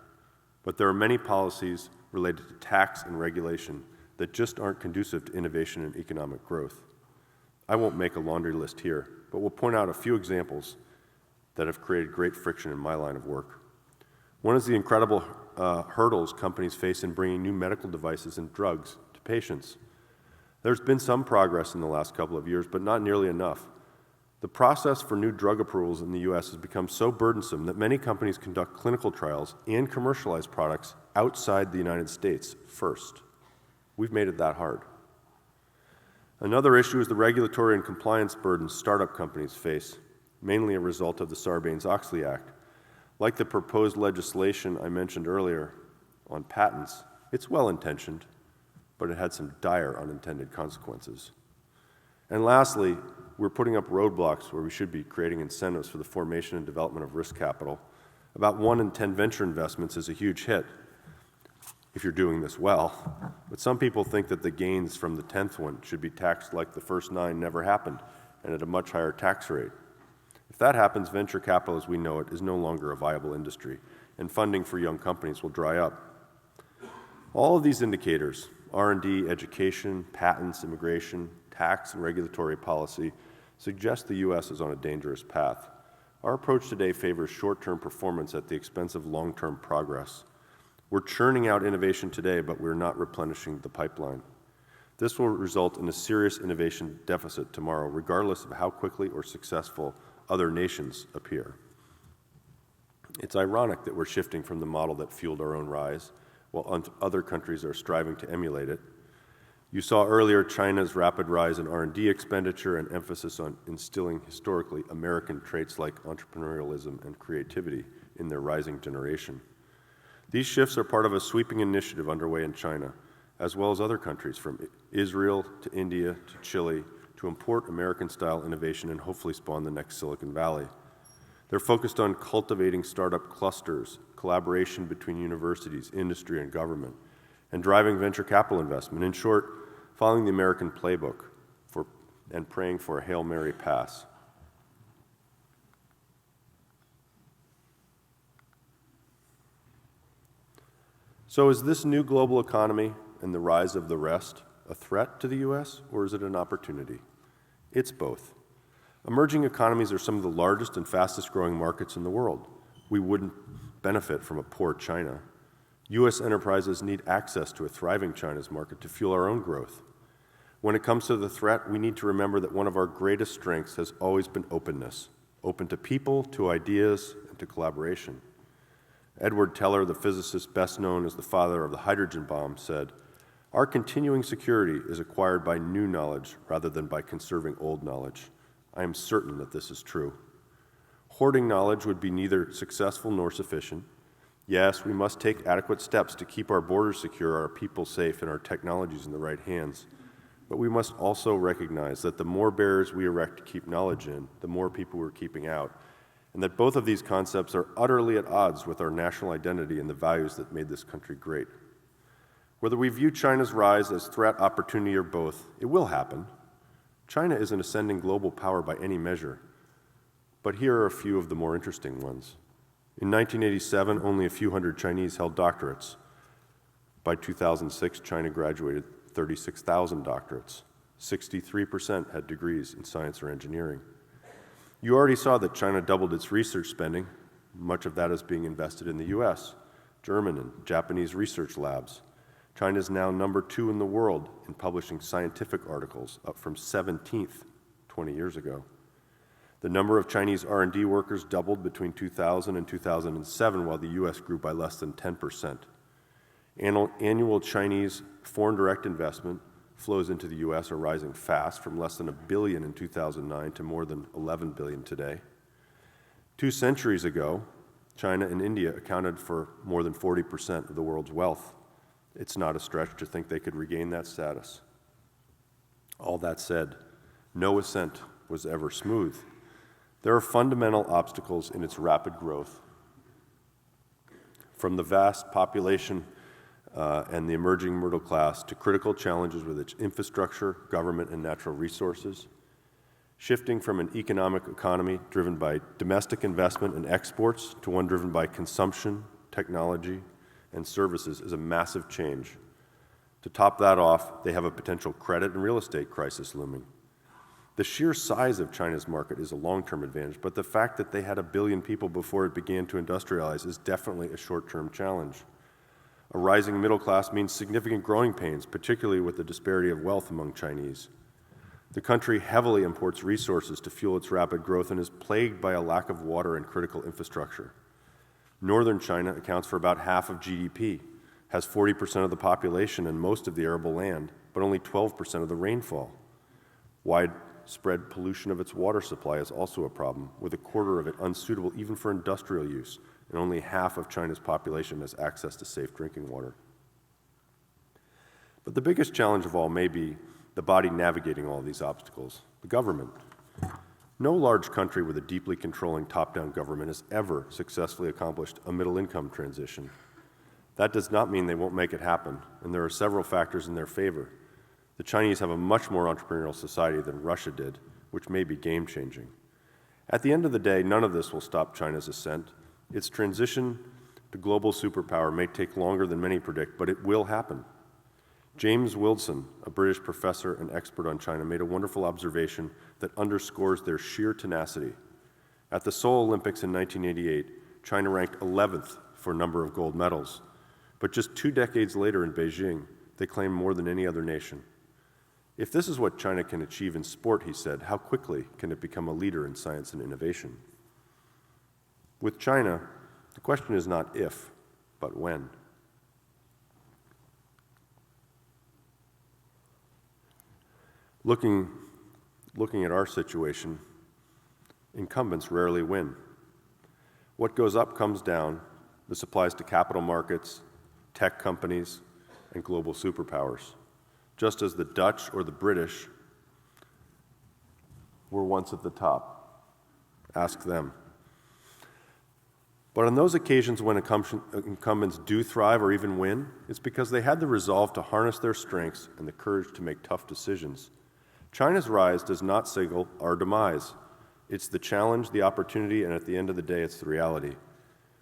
but there are many policies related to tax and regulation that just aren't conducive to innovation and economic growth. I won't make a laundry list here, but we'll point out a few examples that have created great friction in my line of work. One is the incredible hurdles companies face in bringing new medical devices and drugs to patients. There's been some progress in the last couple of years, but not nearly enough. The process for new drug approvals in the U.S. has become so burdensome that many companies conduct clinical trials and commercialize products outside the United States first. We've made it that hard. Another issue is the regulatory and compliance burdens startup companies face, mainly a result of the Sarbanes-Oxley Act. Like the proposed legislation I mentioned earlier on patents, it's well-intentioned, but it had some dire unintended consequences. And lastly, we're putting up roadblocks where we should be creating incentives for the formation and development of risk capital. About 1 in 10 venture investments is a huge hit if you're doing this well, but some people think that the gains from the 10th one should be taxed like the first 9 never happened and at a much higher tax rate. If that happens, venture capital as we know it is no longer a viable industry, and funding for young companies will dry up. All of these indicators, R&D, education, patents, immigration, tax, and regulatory policy, suggest the U.S. is on a dangerous path. Our approach today favors short-term performance at the expense of long-term progress. We're churning out innovation today, but we're not replenishing the pipeline. This will result in a serious innovation deficit tomorrow, regardless of how quickly or successful other nations appear. It's ironic that we're shifting from the model that fueled our own rise, while other countries are striving to emulate it. You saw earlier China's rapid rise in R&D expenditure and emphasis on instilling historically American traits like entrepreneurialism and creativity in their rising generation. These shifts are part of a sweeping initiative underway in China, as well as other countries from Israel to India to Chile, to import American-style innovation and hopefully spawn the next Silicon Valley. They're focused on cultivating startup clusters, collaboration between universities, industry, and government, and driving venture capital investment. In short, following the American playbook and praying for a Hail Mary pass. So is this new global economy and the rise of the rest a threat to the U.S., or is it an opportunity? It's both. Emerging economies are some of the largest and fastest growing markets in the world. We wouldn't benefit from a poor China. U.S. enterprises need access to a thriving China's market to fuel our own growth. When it comes to the threat, we need to remember that one of our greatest strengths has always been openness, open to people, to ideas, and to collaboration. Edward Teller, the physicist best known as the father of the hydrogen bomb, said, "Our continuing security is acquired by new knowledge rather than by conserving old knowledge. I am certain that this is true." Hoarding knowledge would be neither successful nor sufficient. Yes, we must take adequate steps to keep our borders secure, our people safe, and our technologies in the right hands. But we must also recognize that the more barriers we erect to keep knowledge in, the more people we're keeping out, and that both of these concepts are utterly at odds with our national identity and the values that made this country great. Whether we view China's rise as threat, opportunity, or both, it will happen. China is an ascending global power by any measure. But here are a few of the more interesting ones. In 1987, only a few hundred Chinese held doctorates. By 2006, China graduated 36,000 doctorates. 63% had degrees in science or engineering. You already saw that China doubled its research spending. Much of that is being invested in the US, German, and Japanese research labs. China is now number 2 in the world in publishing scientific articles, up from 17th 20 years ago. The number of Chinese R&D workers doubled between 2000 and 2007, while the US grew by less than 10%. Annual Chinese foreign direct investment flows into the US are rising fast, from less than $1 billion in 2009 to more than $11 billion today. 2 centuries ago, China and India accounted for more than 40% of the world's wealth. It's not a stretch to think they could regain that status. All that said, no ascent was ever smooth. There are fundamental obstacles in its rapid growth. From the vast population and the emerging middle class to critical challenges with its infrastructure, government, and natural resources. Shifting from an economic economy driven by domestic investment and exports to one driven by consumption, technology, and services is a massive change. To top that off, they have a potential credit and real estate crisis looming. The sheer size of China's market is a long-term advantage, but the fact that they had 1 billion people before it began to industrialize is definitely a short-term challenge. A rising middle class means significant growing pains, particularly with the disparity of wealth among Chinese. The country heavily imports resources to fuel its rapid growth and is plagued by a lack of water and critical infrastructure. Northern China accounts for about half of GDP, has 40% of the population and most of the arable land, but only 12% of the rainfall. Widespread pollution of its water supply is also a problem, with a quarter of it unsuitable even for industrial use, and only half of China's population has access to safe drinking water. But the biggest challenge of all may be the body navigating all these obstacles, the government. No large country with a deeply controlling top-down government has ever successfully accomplished a middle-income transition. That does not mean they won't make it happen, and there are several factors in their favor. The Chinese have a much more entrepreneurial society than Russia did, which may be game-changing. At the end of the day, none of this will stop China's ascent. Its transition to global superpower may take longer than many predict, but it will happen. James Wilson, a British professor and expert on China, made a wonderful observation that underscores their sheer tenacity. At the Seoul Olympics in 1988, China ranked 11th for number of gold medals, but just 2 decades later in Beijing, they claimed more than any other nation. If this is what China can achieve in sport, he said, how quickly can it become a leader in science and innovation? With China, the question is not if, but when. Looking at our situation, incumbents rarely win. What goes up comes down. This applies to capital markets, tech companies, and global superpowers, just as the Dutch or the British were once at the top. Ask them. But on those occasions when incumbents do thrive or even win, it's because they had the resolve to harness their strengths and the courage to make tough decisions. China's rise does not signal our demise. It's the challenge, the opportunity, and at the end of the day, it's the reality.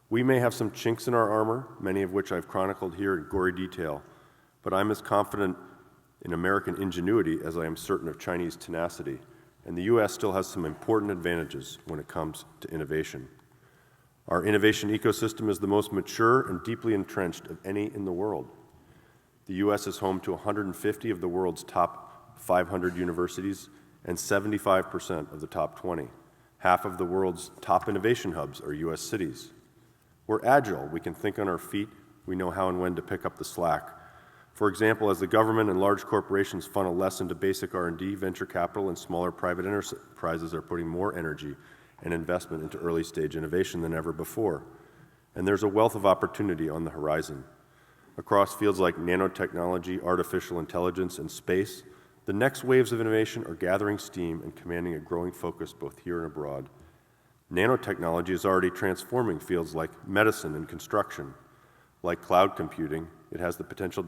We may have some chinks in our armor, many of which I've chronicled here in gory detail, but I'm as confident in American ingenuity as I am certain of Chinese tenacity, and the U.S. still has some important advantages when it comes to innovation. Our innovation ecosystem is the most mature and deeply entrenched of any in the world. The U.S. is home to 150 of the world's top 500 universities and 75% of the top 20. Half of the world's top innovation hubs are U.S. cities. We're agile. We can think on our feet. We know how and when to pick up the slack. For example, as the government and large corporations funnel less into basic R&D, venture capital and smaller private enterprises are putting more energy and investment into early-stage innovation than ever before. And there's a wealth of opportunity on the horizon. Across fields like nanotechnology, artificial intelligence, and space, the next waves of innovation are gathering steam and commanding a growing focus both here and abroad. Nanotechnology is already transforming fields like medicine and construction. Like cloud computing, it has the potential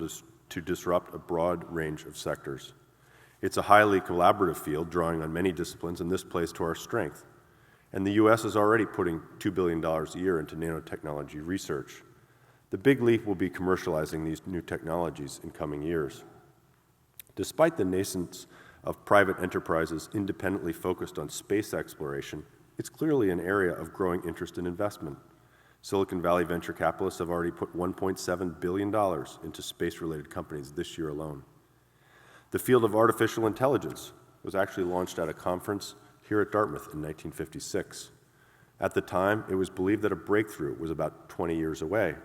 to disrupt a broad range of sectors. It's a highly collaborative field, drawing on many disciplines, and this plays to our strength. And the U.S. is already putting $2 billion a year into nanotechnology research. The big leap will be commercializing these new technologies in coming years. Despite the nascence of private enterprises independently focused on space exploration, it's clearly an area of growing interest and investment. Silicon Valley venture capitalists have already put $1.7 billion into space-related companies this year alone. The field of artificial intelligence was actually launched at a conference here at Dartmouth in 1956. At the time, it was believed that a breakthrough was about 20 years away,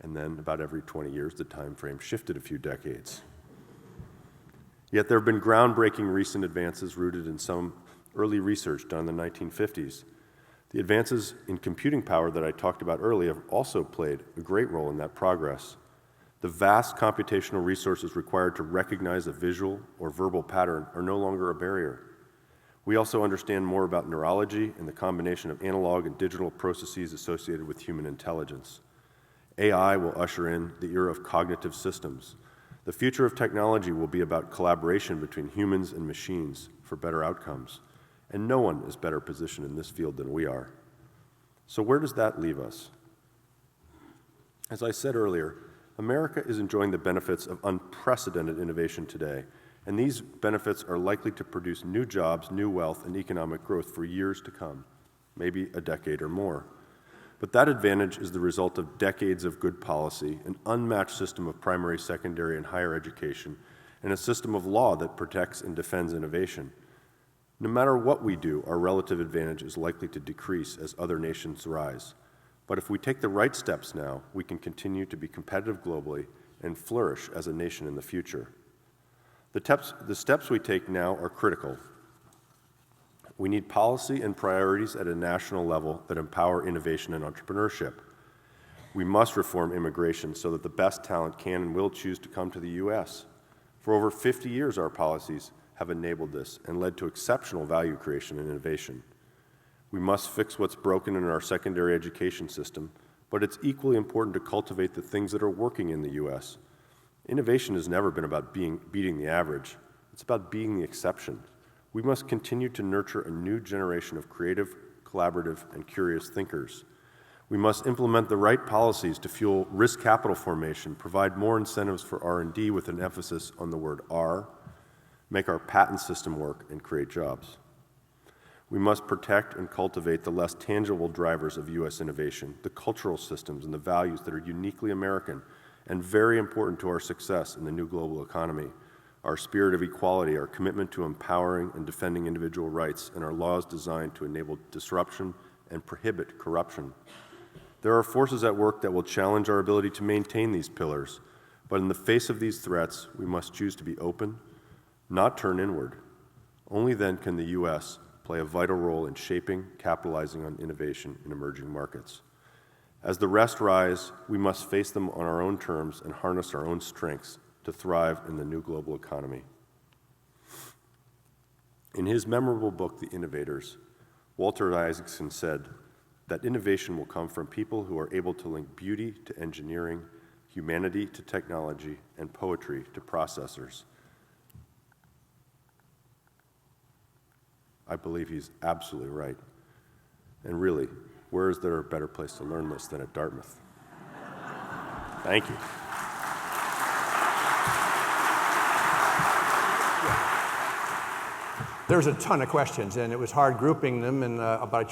and then about every 20 years, the time frame shifted a few decades. Yet there have been groundbreaking recent advances rooted in some early research done in the 1950s. The advances in computing power that I talked about earlier have also played a great role in that progress. The vast computational resources required to recognize a visual or verbal pattern are no longer a barrier. We also understand more about neurology and the combination of analog and digital processes associated with human intelligence. AI will usher in the era of cognitive systems. The future of technology will be about collaboration between humans and machines for better outcomes. And no one is better positioned in this field than we are. So where does that leave us? As I said earlier, America is enjoying the benefits of unprecedented innovation today, and these benefits are likely to produce new jobs, new wealth, and economic growth for years to come, maybe a decade or more. But that advantage is the result of decades of good policy, an unmatched system of primary, secondary, and higher education, and a system of law that protects and defends innovation. No matter what we do, our relative advantage is likely to decrease as other nations rise. But if we take the right steps now, we can continue to be competitive globally and flourish as a nation in the future. The steps we take now are critical. We need policy and priorities at a national level that empower innovation and entrepreneurship. We must reform immigration so that the best talent can and will choose to come to the U.S. For over 50 years, our policies have enabled this and led to exceptional value creation and innovation. We must fix what's broken in our secondary education system, but it's equally important to cultivate the things that are working in the U.S. Innovation has never been about beating the average. It's about being the exception. We must continue to nurture a new generation of creative, collaborative, and curious thinkers. We must implement the right policies to fuel risk capital formation, provide more incentives for R&D with an emphasis on the word R, make our patent system work, and create jobs. We must protect and cultivate the less tangible drivers of U.S. innovation, the cultural systems and the values that are uniquely American and very important to our success in the new global economy. Our spirit of equality, our commitment to empowering and defending individual rights, and our laws designed to enable disruption and prohibit corruption. There are forces at work that will challenge our ability to maintain these pillars, but in the face of these threats, we must choose to be open, not turn inward. Only then can the U.S. play a vital role in shaping, capitalizing on innovation in emerging markets. As the rest rise, we must face them on our own terms and harness our own strengths to thrive in the new global economy. In his memorable book, The Innovators, Walter Isaacson said that innovation will come from people who are able to link beauty to engineering, humanity to technology, and poetry to processors. I believe he's absolutely right. And really, where is there a better place to learn this than at Dartmouth? Thank you. There's a ton of questions, and it was hard grouping them, and about